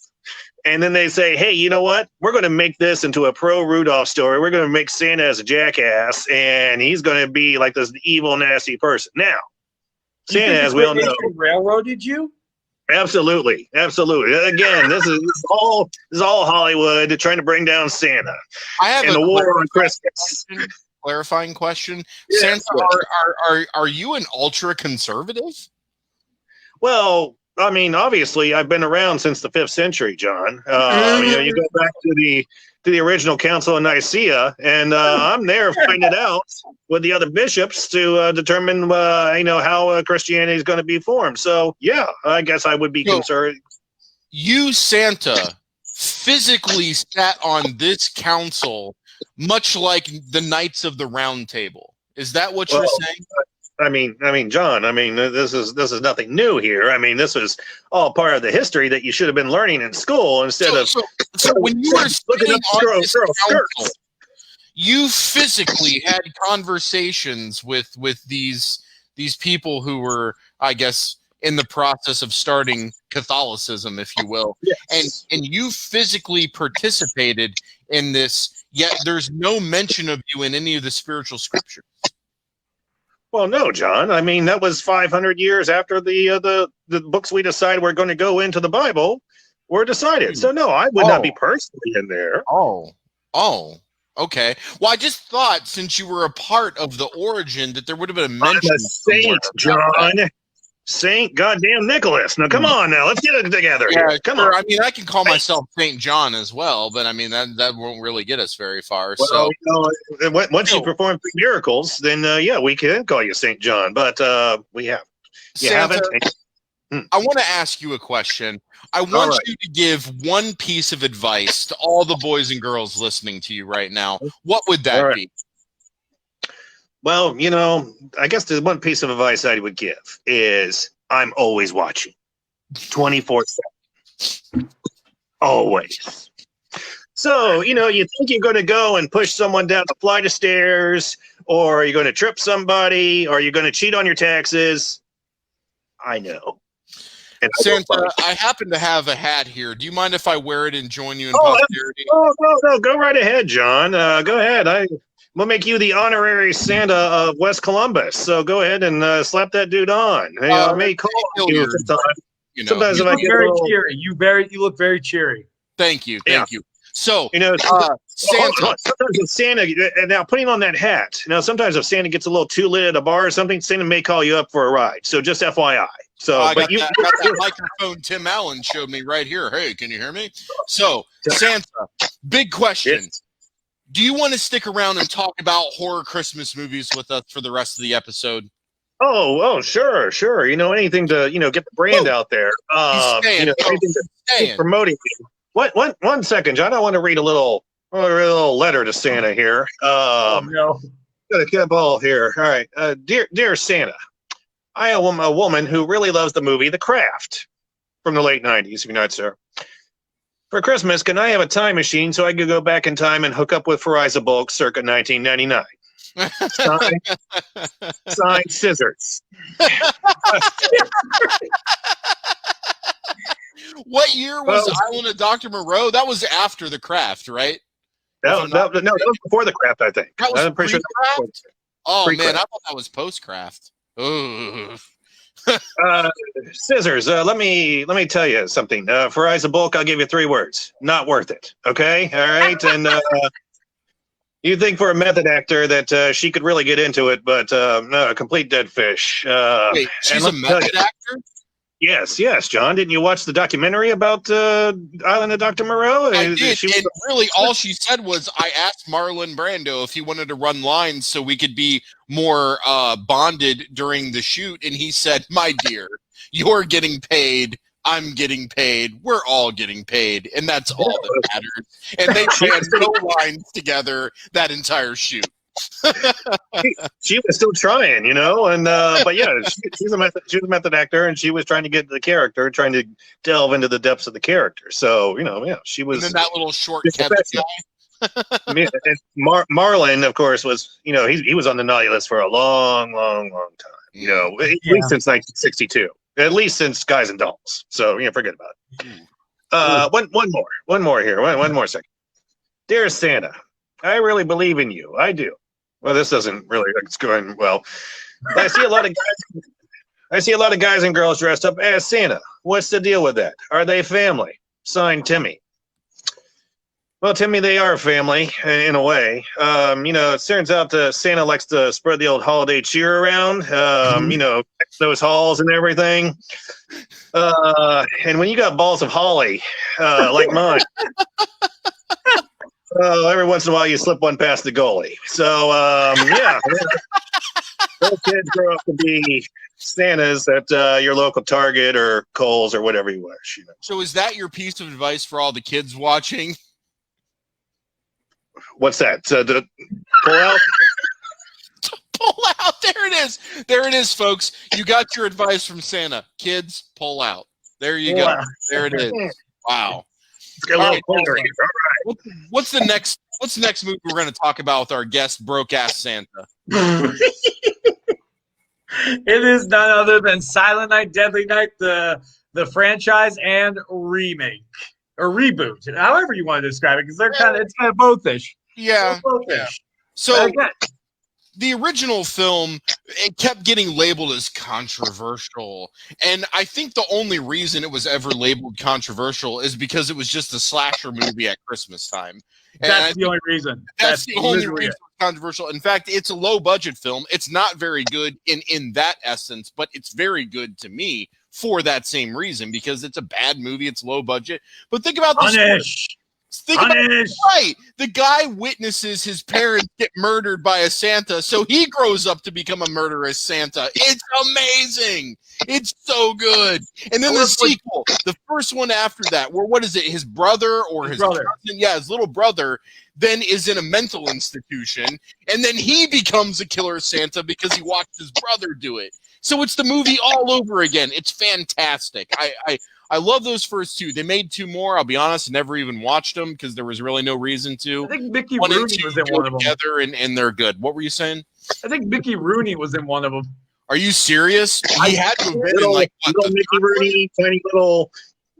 And then they say, hey, you know what? We're going to make this into a pro Rudolph story. We're going to make Santa as a jackass, and he's going to be like this evil, nasty person. Now, Santa, as we all know, railroaded you. Absolutely. Again, this is all Hollywood trying to bring down Santa. I have and the war on Christmas. Clarifying question. Yes, Santa, are you an ultra conservative? Well, I mean, obviously, I've been around since the 5th century, John. You go back to the original Council of Nicaea, and I'm there finding it out with the other bishops to determine, how Christianity is going to be formed. So, yeah, I guess I would be concerned. You, Santa, physically sat on this council, much like the Knights of the Round Table. Is that what you're saying? I mean, John. I mean, this is nothing new here. I mean, this was all part of the history that you should have been learning in school instead of. So when you were looking up on this council, you physically had conversations with these people who were, I guess, in the process of starting Catholicism, if you will, yes. and you physically participated in this. Yet there's no mention of you in any of the spiritual scriptures. Well, no, John. I mean, that was 500 years after the books we decided we're going to go into the Bible were decided. So, no, I would not be personally in there. Oh, okay. Well, I just thought since you were a part of the origin that there would have been a mention. I'm a saint, John. Saint goddamn Nicholas. Now, come on now. Let's get it together. Yeah, here. Come sure. on. I mean, I can call myself Saint John as well, but I mean, that won't really get us very far. Well, once you perform miracles, then, we can call you Saint John, but we have. You Santa, haven't. I want to ask you a question. I want you to give one piece of advice to all the boys and girls listening to you right now. What would that be? Well, I guess the one piece of advice I would give is I'm always watching 24/7. Always. So, you think you're going to go and push someone down a flight of stairs, or you're going to trip somebody, or you're going to cheat on your taxes. I know. And Santa, I happen to have a hat here. Do you mind if I wear it and join you in posterity? No, go right ahead, John. Go ahead. We'll make you the honorary Santa of West Columbus. So go ahead and slap that dude on. Hey, I may call you sometimes. Sometimes you if I look get very cheery. You look very cheery. Thank you. So Santa. Sometimes if Santa, now putting on that hat. Now sometimes if Santa gets a little too lit at a bar or something, Santa may call you up for a ride. So just FYI. So, I got that microphone Tim Allen showed me right here. Hey, can you hear me? So Santa, big question. Yes. Do you want to stick around and talk about horror Christmas movies with us for the rest of the episode? Oh, sure. Anything to get the brand out there. Anything to promoting. One second, John. I want to read a little letter to Santa here. No. Got a couple here. All right, dear Santa, I am a woman who really loves the movie The Craft from the late '90s. If you know it, sir. For Christmas, can I have a time machine so I could go back in time and hook up with Verizon Bulk circa 1999? Signed Scissors. What year was Island of Dr. Moreau? That was after The Craft, right? No, that was before The Craft, I think. That was I'm pretty sure. Man, I thought that was post-Craft. Ooh. Scissors. Let me tell you something. Verizon Bulk, I'll give you 3 words. Not worth it. Okay. All right. And you think for a method actor that she could really get into it, but no, complete dead fish. Wait, she's a method actor? Yes, John. Didn't you watch the documentary about Island of Dr. Moreau? I did, and really all she said was, I asked Marlon Brando if he wanted to run lines so we could be more bonded during the shoot, and he said, my dear, you're getting paid, I'm getting paid, we're all getting paid, and that's all that matters. And they ran no lines together that entire shoot. She was still trying, and but yeah, she's a method actor, and she was trying to get the character, trying to delve into the depths of the character. So she was. And then that little short Kevin guy. Marlon, of course, was he was on the naughty list for a long time. At least since 1962, at least since Guys and Dolls. So forget about it. One more here. One more second. Dear Santa, I really believe in you. I do. Well, this doesn't really. It's going well. But I see a lot of guys. I see a lot of guys and girls dressed up as Santa. What's the deal with that? Are they family? Signed, Timmy. Well, Timmy, they are family in a way. It turns out Santa likes to spread the old holiday cheer around. Those halls and everything. And when you got balls of holly, like mine, every once in a while you slip one past the goalie. So, those kids grow up to be Santas at your local Target or Kohl's or whatever you wish. So, is that your piece of advice for all the kids watching? What's that? The pull out? Pull out. There it is. There it is, folks. You got your advice from Santa. Kids, pull out. There you go. There it is. Wow. All right. What's the next movie we're going to talk about with our guest, broke ass Santa? It is none other than Silent Night, Deadly Night, the franchise and remake or reboot, however you want to describe it, because it's kind of both-ish. Yeah. Both-ish. Yeah. So the original film, it kept getting labeled as controversial, and I think the only reason it was ever labeled controversial is because it was just a slasher movie at Christmas time. That's the only reason. That's the only reason it's controversial. In fact, it's a low-budget film. It's not very good in that essence, but it's very good to me for that same reason, because it's a bad movie. It's low budget. But think about this. Right. The guy witnesses his parents get murdered by a Santa, so he grows up to become a murderous Santa. It's amazing. It's so good. And then the sequel, the first one after that, where what is it? His brother or his brother? Cousin, his little brother then is in a mental institution, and then he becomes a killer Santa because he watched his brother do it. So it's the movie all over again. It's fantastic. I love those first two. They made two more. I'll be honest, never even watched them because there was really no reason to. I think Mickey Rooney was in one of them. Together and they're good. What were you saying? I think Mickey Rooney was in one of them. Are you serious? He had to have been in like little Mickey Rooney, tiny little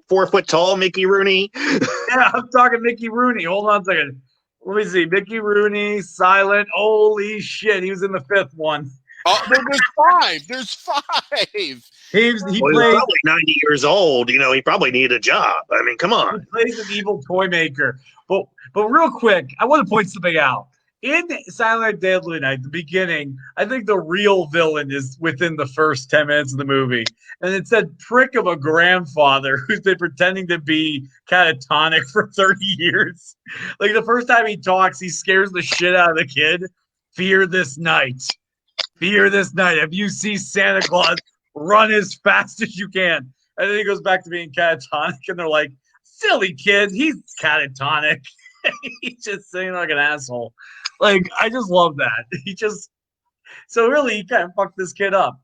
4 foot tall Mickey Rooney. Yeah, I'm talking Mickey Rooney. Hold on a second. Let me see. Mickey Rooney, Silent. Holy shit, he was in the fifth one. Oh, there's five. There's five. He was probably 90 years old. He probably needed a job. I mean, come on. He plays an evil toy maker. But real quick, I want to point something out. In Silent Night, Deadly Night, the beginning, I think the real villain is within the first 10 minutes of the movie. And it said prick of a grandfather who's been pretending to be catatonic for 30 years. Like the first time he talks, he scares the shit out of the kid. Fear this night. Fear this night. If you see Santa Claus, run as fast as you can. And then he goes back to being catatonic, and they're like, silly kid, he's catatonic. He's just saying like an asshole. Like, I just love that. So really, he kind of fucked this kid up.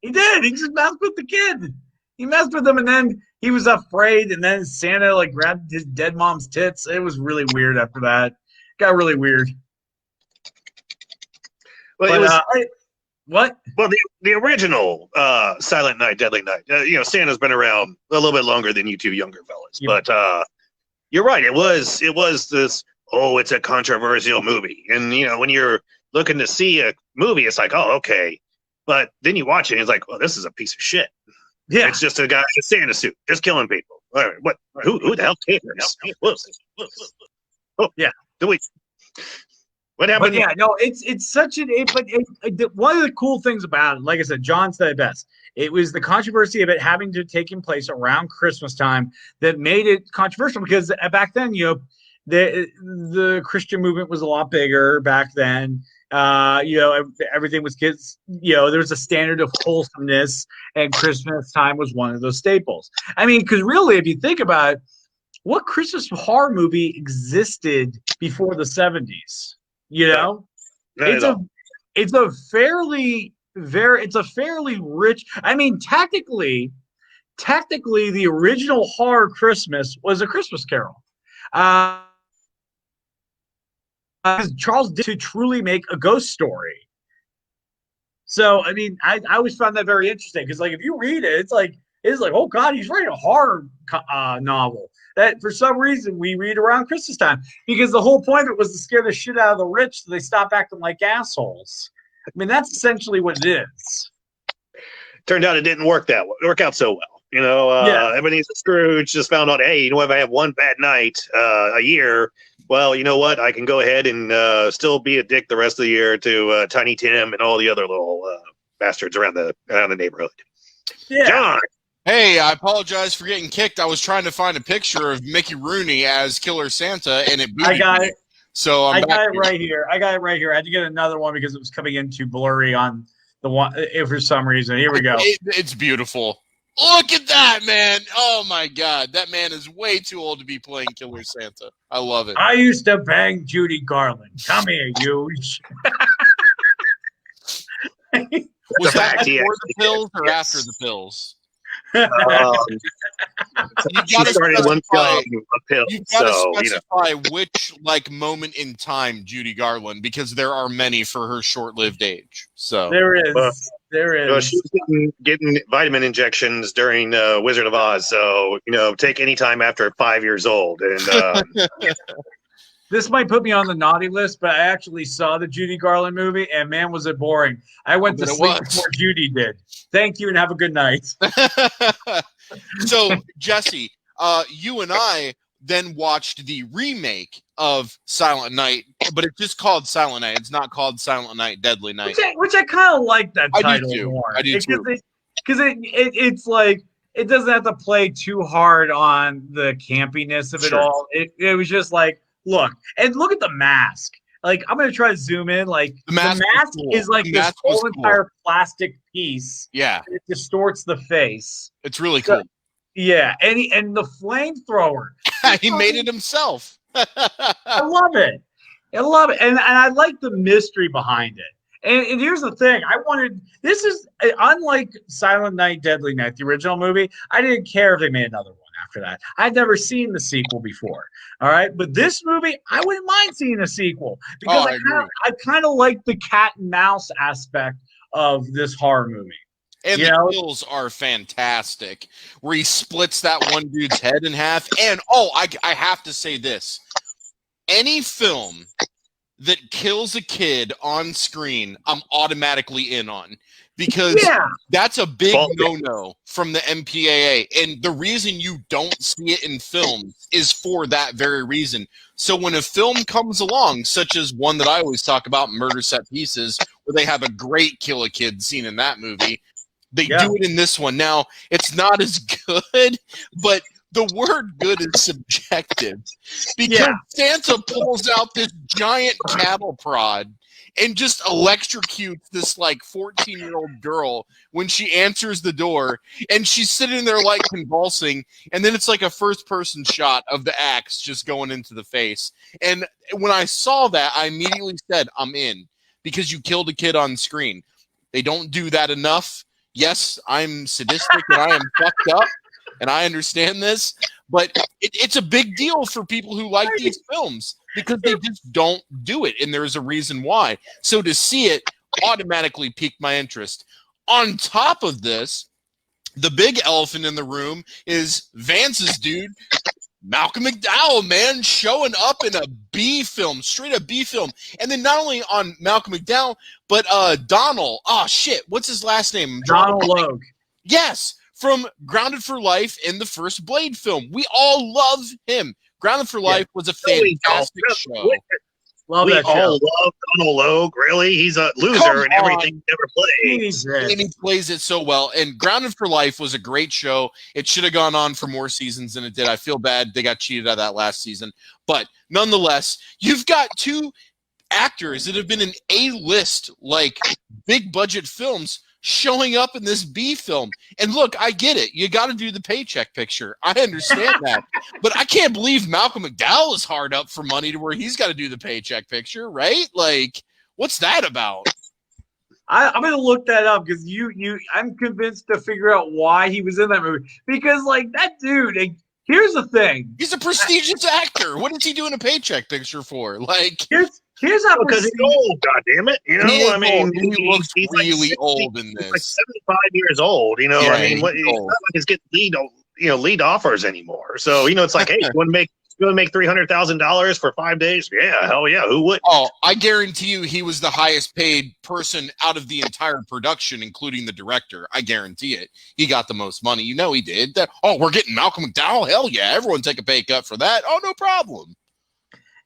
He did. He just messed with the kid. He messed with him, and then he was afraid, and then Santa like grabbed his dead mom's tits. It was really weird after that. Got really weird. Well, what? Well, the original Silent Night, Deadly Night. Santa's been around a little bit longer than you two younger fellas, but you're right. It was this. Oh, it's a controversial movie, and when you're looking to see a movie, it's like, oh, okay, but then you watch it, and it's like, well, this is a piece of shit. Yeah, it's just a guy in a Santa suit just killing people. All right, what? Who the hell cares? Oh, yeah. What happened? But yeah, no, it's such an. One of the cool things about it, like I said, John said it best. It was the controversy of it having to taking place around Christmas time that made it controversial, because back then, the Christian movement was a lot bigger back then. Everything was kids. There was a standard of wholesomeness, and Christmas time was one of those staples. I mean, because really, if you think about it, what Christmas horror movie existed before the 70s? It's a fairly rich. I mean, technically, the original horror Christmas was A Christmas Carol. Charles did to truly make a ghost story. So, I mean, I always found that very interesting, because, like, if you read it, it's like It's like, oh God, he's writing a horror novel that for some reason we read around Christmas time, because the whole point of it was to scare the shit out of the rich so they stop acting like assholes. I mean, that's essentially what it is. Turned out it didn't work out so well. You know, Ebenezer Scrooge just found out, hey, you know, if I have one bad night a year, well, you know what? I can go ahead and still be a dick the rest of the year to Tiny Tim and all the other little bastards around the neighborhood. Yeah. John. Hey, I apologize for getting kicked. I was trying to find a picture of Mickey Rooney as Killer Santa, and it booted me. So I got it right here. I had to get another one because it was coming in too blurry on the one for some reason. Here we go. It's beautiful. Look at that, man. Oh, my God. That man is way too old to be playing Killer Santa. I love it. I used to bang Judy Garland. Come here, you. Was that before the pills or after the pills? You started one pill, you gotta specify which moment in time Judy Garland, because there are many for her short-lived age. So there is. She was getting vitamin injections during Wizard of Oz. So take any time after 5 years old. And this might put me on the naughty list, but I actually saw the Judy Garland movie, and man, was it boring. I went to sleep before Judy did. Thank you, and have a good night. So, Jesse, you and I then watched the remake of Silent Night, but it's just called Silent Night. It's not called Silent Night, Deadly Night. Which I kind of like that title more. I do too. Because it's like, it doesn't have to play too hard on the campiness of it all. It was just like, look at the mask. Like, I'm gonna try to zoom in. Like, the mask is like this whole entire plastic piece. Yeah, it distorts the face. It's really cool. Yeah, and the flamethrower. He made it himself. I love it. And I like the mystery behind it. And here's the thing. This is unlike Silent Night, Deadly Night, the original movie. I didn't care if they made another one after that. I'd never seen the sequel before. All right. But this movie, I wouldn't mind seeing a sequel because I kind of like the cat and mouse aspect of this horror movie. And the kills are fantastic, where he splits that one dude's head in half. And, I have to say this. Any film that kills a kid on screen, I'm automatically in on. Because that's a big no-no from the MPAA. And the reason you don't see it in films is for that very reason. So when a film comes along, such as one that I always talk about, Murder Set Pieces, where they have a great kill a kid scene in that movie, they do it in this one. Now, it's not as good, but the word good is subjective. Because Santa pulls out this giant cattle prod and just electrocutes this 14-year-old girl when she answers the door, and she's sitting there convulsing, and then it's like a first-person shot of the axe just going into the face. And when I saw that, I immediately said, I'm in, because you killed a kid on screen. They don't do that enough. Yes, I'm sadistic and I am fucked up, and I understand this, but it's a big deal for people who like these films because they just don't do it, and there's a reason why. So to see it automatically piqued my interest. On top of this, the big elephant in the room is Vance's dude, Malcolm McDowell, man, showing up in a B film, straight up B film. And then not only on Malcolm McDowell, but Donald. Oh, shit. What's his last name? Donald Logue. Yes, from Grounded for Life in the first Blade film. We all love him. Grounded for Life was a fantastic show. We all love Donald Logue. Really? He's a loser in everything he ever plays. And he plays it so well. And Grounded for Life was a great show. It should have gone on for more seasons than it did. I feel bad they got cheated out of that last season. But nonetheless, you've got two actors that have been in A-list, big budget films showing up in this B film. And look, I get it. You got to do the paycheck picture. I understand that. But I can't believe Malcolm McDowell is hard up for money to where he's got to do the paycheck picture, right? What's that about? I'm going to look that up because I'm convinced to figure out why he was in that movie. Because, that dude, here's the thing. He's a prestigious actor. What is he doing a paycheck picture for? Here's how because he's old. God damn it! You know, He I mean, he looks he's really like 60, old in he's this. like 75 years old. You know, Yeah, I mean, what? he's It's not old. like he's getting lead offers anymore. So it's like, hey, you want to make $300,000 for 5 days? Yeah, hell yeah, who would? Oh, I guarantee you he was the highest paid person out of the entire production, including the director. I guarantee it. He got the most money. You know he did. We're getting Malcolm McDowell? Hell yeah. Everyone take a pay cut for that. Oh, no problem.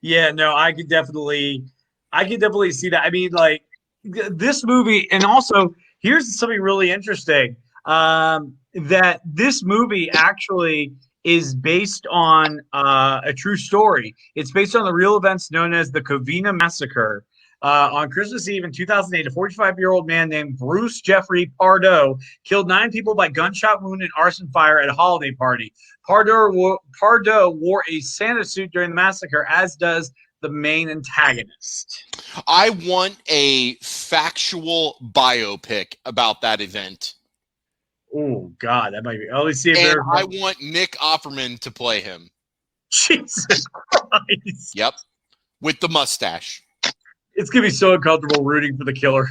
Yeah, no, I could definitely see that. I mean, like this movie, and also here's something really interesting. That this movie actually is based on a true story. It's based on the real events known as the Covina Massacre. On Christmas Eve in 2008, a 45-year-old man named Bruce Jeffrey Pardo killed 9 people by gunshot wound and arson fire at a holiday party. Pardo wore a Santa suit during the massacre, as does the main antagonist. I want a factual biopic about that event. Oh, God, that might be. Let me see if And there's. I want Nick Offerman to play him. Jesus Christ. Yep. With the mustache. It's going to be so uncomfortable rooting for the killer.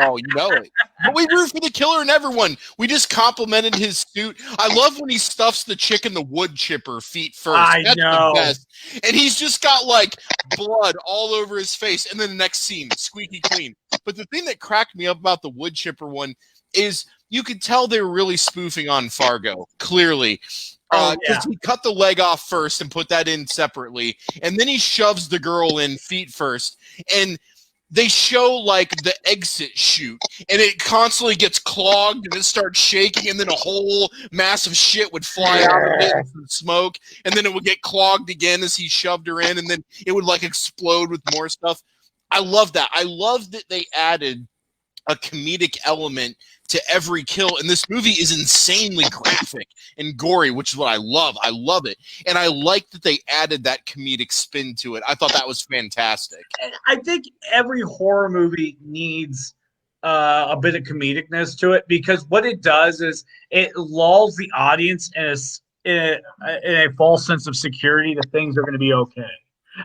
Oh, you know it. But we root for the killer and everyone. We just complimented his suit. I love when he stuffs the chick in the wood chipper feet first. That's know. The best. And he's just got like blood all over his face. And then the next scene, squeaky clean. But the thing that cracked me up about the wood chipper one is you could tell they were really spoofing on Fargo, clearly. Because he cut the leg off first and put that in separately. And then he shoves the girl in feet first. And they show like the exit chute. And it constantly gets clogged and it starts shaking. And then a whole mass of shit would fly out of it from smoke. And then it would get clogged again as he shoved her in. And then it would like explode with more stuff. I love that. I love that they added a comedic element to every kill, and this movie is insanely graphic and gory, which is what I love. I love it, and I like that they added that comedic spin to it. I thought that was fantastic. I think every horror movie needs a bit of comedicness to it, because what it does is it lulls the audience in a false sense of security that things are going to be okay.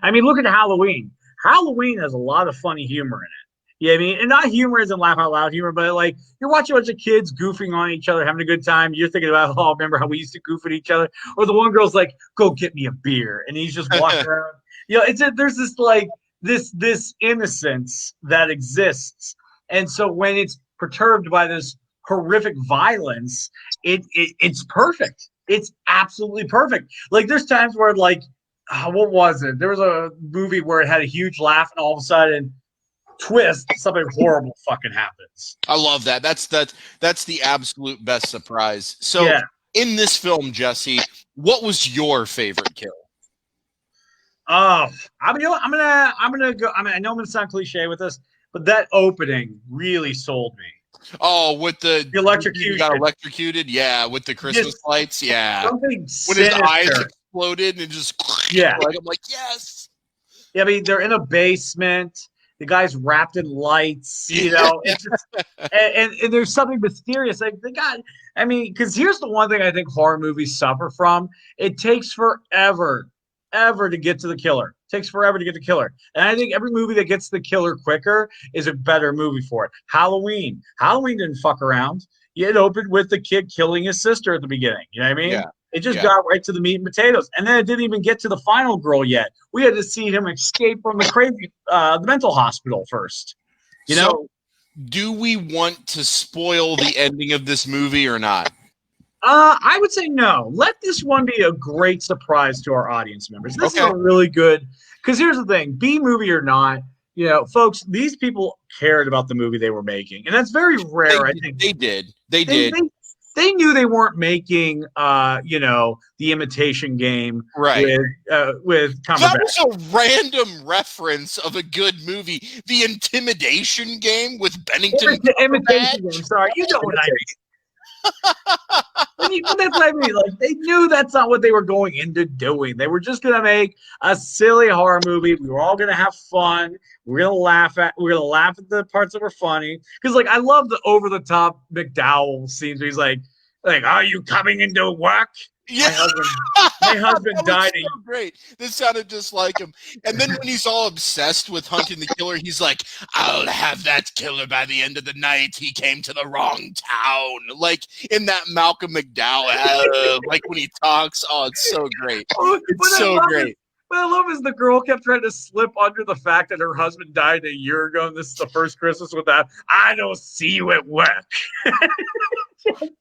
I mean, look at Halloween. Halloween has a lot of funny humor in it. Yeah, I mean, and not humor isn't laugh out loud humor, but like you're watching a bunch of kids goofing on each other, having a good time. You're thinking about, oh, remember how we used to goof at each other? Or the one girl's like, go get me a beer, and he's just walking around. There's this like this innocence that exists, and so when it's perturbed by this horrific violence, it's perfect. It's absolutely perfect. Like there's times where like, what was it? There was a movie where it had a huge laugh, and all of a sudden, twist, something horrible fucking happens. I love that. That's the absolute best surprise. So in this film, Jesse, what was your favorite kill? I'm gonna go. I know I'm gonna sound cliche with this, but that opening really sold me. Oh, with the electrocution. You got electrocuted? Yeah, with the Christmas lights. Yeah. Something when sinister. His eyes exploded and just I'm like, yes. Yeah, I mean, they're in a basement. The guy's wrapped in lights, you know, it's just, and there's something mysterious. Like because here's the one thing I think horror movies suffer from. It takes forever to get to the killer. It takes forever to get the killer. And I think every movie that gets the killer quicker is a better movie for it. Halloween didn't fuck around. It opened with the kid killing his sister at the beginning. You know what I mean? Yeah. It just got right to the meat and potatoes. And then it didn't even get to the final girl yet. We had to see him escape from the mental hospital first. You know? So, do we want to spoil the ending of this movie or not? I would say no. Let this one be a great surprise to our audience members. This is a really good, because here's the thing, B movie or not, you know, folks, these people cared about the movie they were making. And that's very rare, I think. They did. They did. They knew they weren't making, the Imitation Game with Cumberbatch. That was a random reference of a good movie. The Intimidation Game with Bennington. Imitation Game. Sorry, you know what I mean. That's what I mean. Like they knew that's not what they were going into doing. They were just gonna make a silly horror movie. We were all gonna have fun. We're gonna laugh at the parts that were funny. Because like I love the over the top McDowell scenes where he's like, are you coming into work? Yeah. My husband died. So great. This sounded just like him. And then when he's all obsessed with hunting the killer, he's like, "I'll have that killer by the end of the night. He came to the wrong town." Like in that Malcolm McDowell, like when he talks. Oh, it's so great. It's so great. What I love is the girl kept trying to slip under the fact that her husband died a year ago, and this is the first Christmas with that. I don't see you at work.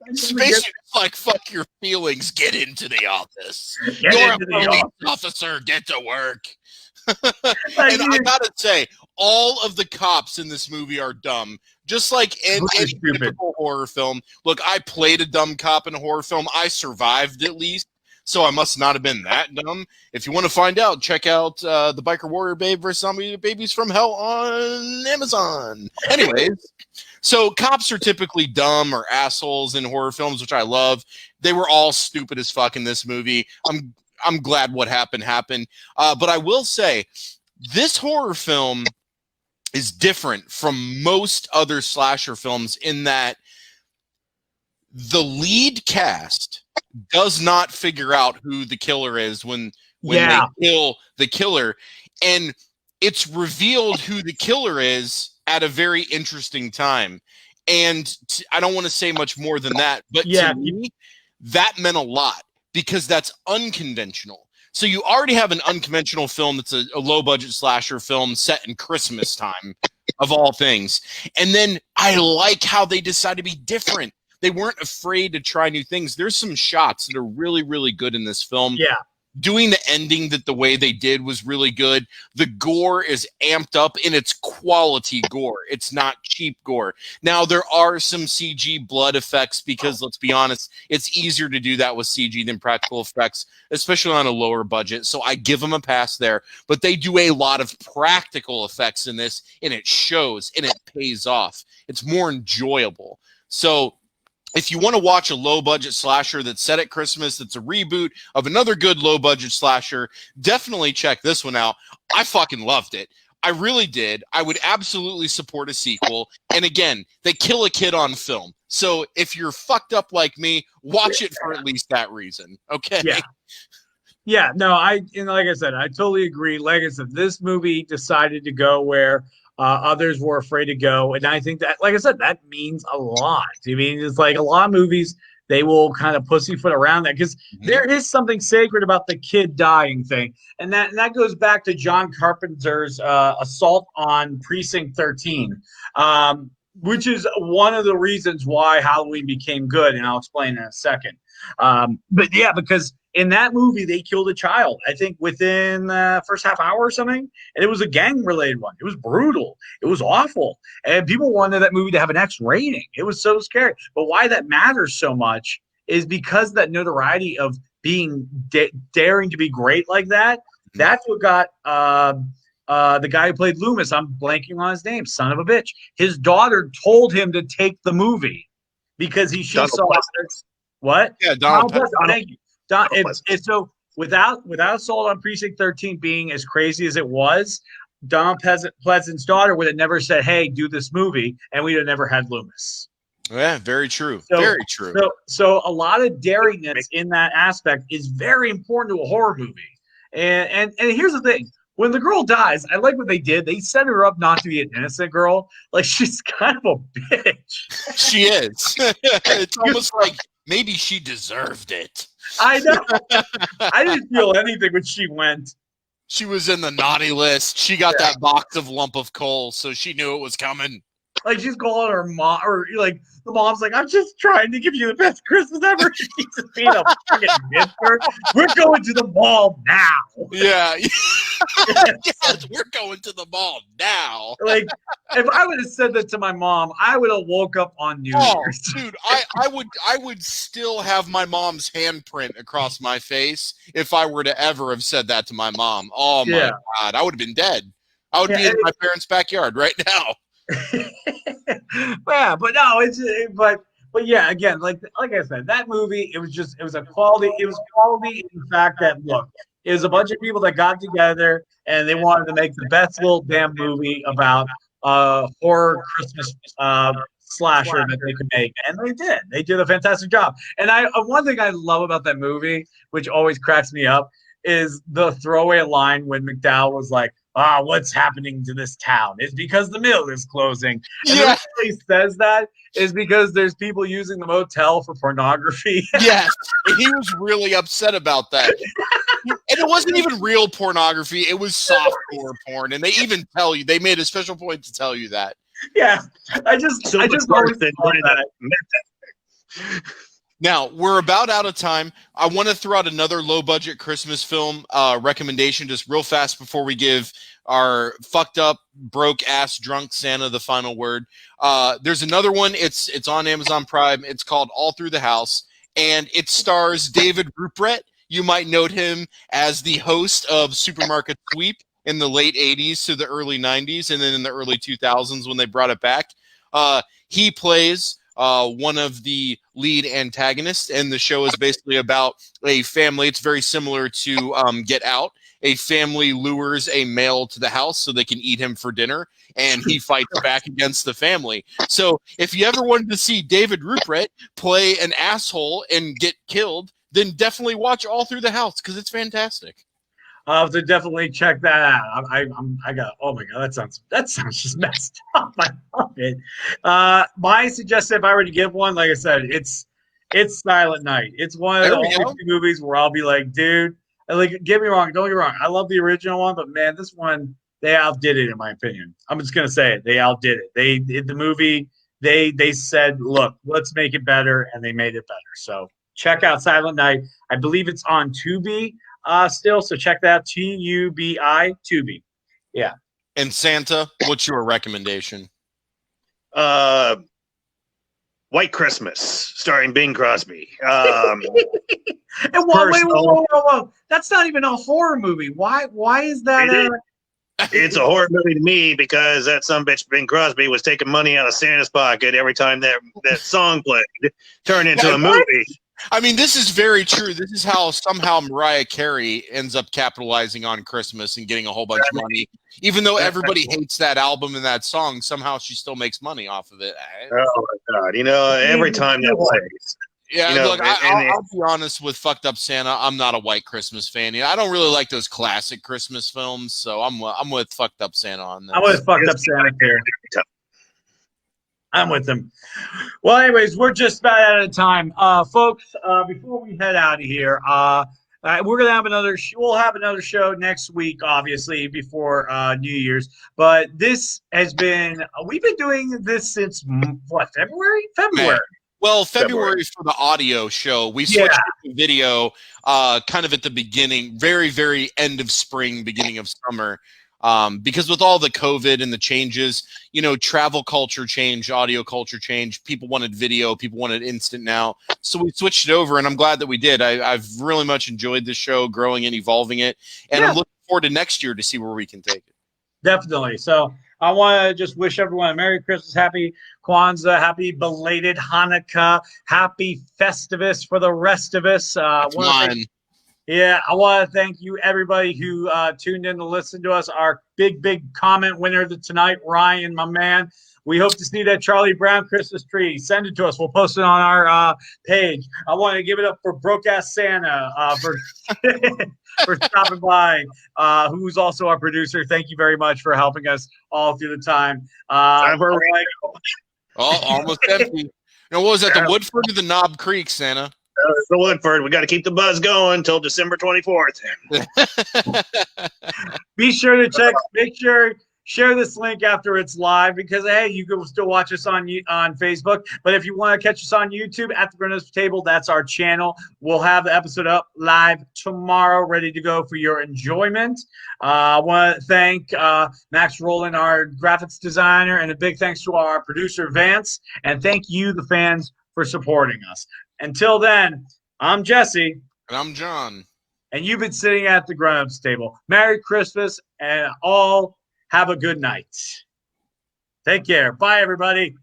It's basically like, fuck your feelings. Get into the office. You're a police officer. Get to work. And I gotta say, all of the cops in this movie are dumb. Just like in any typical horror film. Look, I played a dumb cop in a horror film. I survived at least. So I must not have been that dumb. If you want to find out, check out the Biker Warrior Babe vs. Zombie Babies from Hell on Amazon. Anyways, so cops are typically dumb or assholes in horror films, which I love. They were all stupid as fuck in this movie. I'm glad what happened. But I will say, this horror film is different from most other slasher films in that the lead cast does not figure out who the killer is when they kill the killer, and it's revealed who the killer is at a very interesting time. And I don't want to say much more than that, but to me, that meant a lot because that's unconventional. So you already have an unconventional film that's a low-budget slasher film set in Christmas time, of all things. And then I like how they decided to be different. They weren't afraid to try new things. There's some shots that are really, really good in this film. Yeah. Doing the ending the way they did was really good. The gore is amped up in its quality gore. It's not cheap gore. Now, there are some CG blood effects because, let's be honest, it's easier to do that with CG than practical effects, especially on a lower budget. So I give them a pass there. But they do a lot of practical effects in this, and it shows, and it pays off. It's more enjoyable. So if you want to watch a low-budget slasher that's set at Christmas, that's a reboot of another good low-budget slasher, definitely check this one out. I fucking loved it. I really did. I would absolutely support a sequel. And again, they kill a kid on film. So if you're fucked up like me, watch it for at least that reason. Okay? Yeah, no, like I said, I totally agree. Like I said, this movie decided to go where others were afraid to go. And I think that, like I said, that means a lot. I mean, it's like a lot of movies, they will kind of pussyfoot around that because there is something sacred about the kid dying thing. And that goes back to John Carpenter's assault on Precinct 13, which is one of the reasons why Halloween became good. And I'll explain in a second. But yeah, because in that movie, they killed a child, I think, within the first half hour or something. And it was a gang-related one. It was brutal. It was awful. And people wanted that movie to have an X rating. It was so scary. But why that matters so much is because that notoriety of being daring to be great like that, that's what got the guy who played Loomis, I'm blanking on his name, son of a bitch. His daughter told him to take the movie because she saw what? Yeah, Donald Pleasence. Thank you. So without Assault on Precinct 13 being as crazy as it was, Donald Pleasence's daughter would have never said, "Hey, do this movie," and we'd have never had Loomis. Yeah, very true. Very true. So a lot of daringness in that aspect is very important to a horror movie. And here's the thing. When the girl dies, I like what they did. They set her up not to be an innocent girl. Like, she's kind of a bitch. She is. It's almost like maybe she deserved it. I know. I didn't feel anything when she went. She was in the naughty list. She got that box of lump of coal, so she knew it was coming. Like, she's calling her mom, or like the mom's like, "I'm just trying to give you the best Christmas ever." She's just being a fucking bitch. We're going to the mall now. Yeah. Yes, we're going to the mall now. Like, if I would have said that to my mom, I would have woke up on New Year's. Dude, I would still have my mom's handprint across my face if I were to ever have said that to my mom. Oh my God, I would have been dead. I would be in my parents' backyard right now. Yeah, but no, but yeah, again, like I said, that movie, it was quality in the fact that, look, it was a bunch of people that got together and they wanted to make the best little damn movie about horror Christmas slasher that they could make, and they did. They did a fantastic job. And one thing I love about that movie, which always cracks me up, is the throwaway line when McDowell was like, what's happening to this town? It's because the mill is closing. And the reason he says that is because there's people using the motel for pornography. Yes, and he was really upset about that. And it wasn't even real pornography. It was softcore porn. And they even tell you, they made a special point to tell you that. Yeah. I just always thought that. Now, we're about out of time. I want to throw out another low-budget Christmas film recommendation just real fast before we give our fucked up, broke-ass, drunk Santa the final word. There's another one. It's on Amazon Prime. It's called All Through the House, and it stars David Rupert. You might note him as the host of Supermarket Sweep in the late 80s to the early 90s, and then in the early 2000s when they brought it back. He plays one of the lead antagonists, and the show is basically about a family. It's very similar to Get Out. A family lures a male to the house so they can eat him for dinner, and he fights back against the family. So if you ever wanted to see David Rupert play an asshole and get killed, then definitely watch All Through the House because it's fantastic. I'll have to definitely check that out. I got, oh my God, that sounds just messed up. I love it. My suggestion, if I were to give one, like I said, it's Silent Night. It's one of the only two movies where I'll be like, dude, like, don't get me wrong. I love the original one, but man, this one, they outdid it in my opinion. I'm just gonna say it. They outdid it. They did the movie. They said, look, let's make it better, and they made it better. So check out Silent Night. I believe it's on Tubi. Still, so check that out. Tubi, Tubi. Yeah. And Santa, what's your recommendation? White Christmas, starring Bing Crosby. And whoa. That's not even a horror movie. Why is that? It's a horror movie to me because that sumbitch Bing Crosby was taking money out of Santa's pocket every time that song played. Turned into a movie. I mean, this is very true. This is how somehow Mariah Carey ends up capitalizing on Christmas and getting a whole bunch of money. Even though everybody hates that album and that song, somehow she still makes money off of it. Oh, my God. You know, every time that plays. Yeah, you know, look, I'll be honest with Fucked Up Santa. I'm not a White Christmas fan. I don't really like those classic Christmas films, so I'm with Fucked Up Santa on this. I'm with Fucked Up Santa here. I'm with them. Well, anyways, we're just about out of time. Folks, before we head out of here, we're going to have we'll have another show next week, obviously, before New Year's. But this has been, we've been doing this since, what, February? February. Well, February for the audio show. We switched to video kind of at the beginning, very, very end of spring, beginning of summer. Because with all the COVID and the changes, you know, travel culture changed, audio culture changed. People wanted video. People wanted instant now. So we switched it over, and I'm glad that we did. I've really much enjoyed the show, growing and evolving it. And I'm looking forward to next year to see where we can take it. Definitely. So I want to just wish everyone a Merry Christmas, Happy Kwanzaa, Happy belated Hanukkah, Happy Festivus for the rest of us. I want to thank you, everybody who tuned in to listen to us. Our big comment winner tonight, Ryan, my man. We hope to see that Charlie Brown Christmas tree. Send it to us. We'll post it on our page. I want to give it up for Broke Ass Santa for for stopping by, who's also our producer. Thank you very much for helping us all through the time. Almost empty. What was that, the Woodford or the Knob Creek, Santa? It's the Woodford. We got to keep the buzz going until December 24th. Be sure to check. Make sure share this link after it's live because hey, you can still watch us on Facebook. But if you want to catch us on YouTube at the Grown-Ups Table, that's our channel. We'll have the episode up live tomorrow, ready to go for your enjoyment. I want to thank Max Rowland, our graphics designer, and a big thanks to our producer Vance. And thank you, the fans, for supporting us. Until then, I'm Jesse. And I'm John. And you've been sitting at the Grown-Ups Table. Merry Christmas and all have a good night. Take care. Bye, everybody.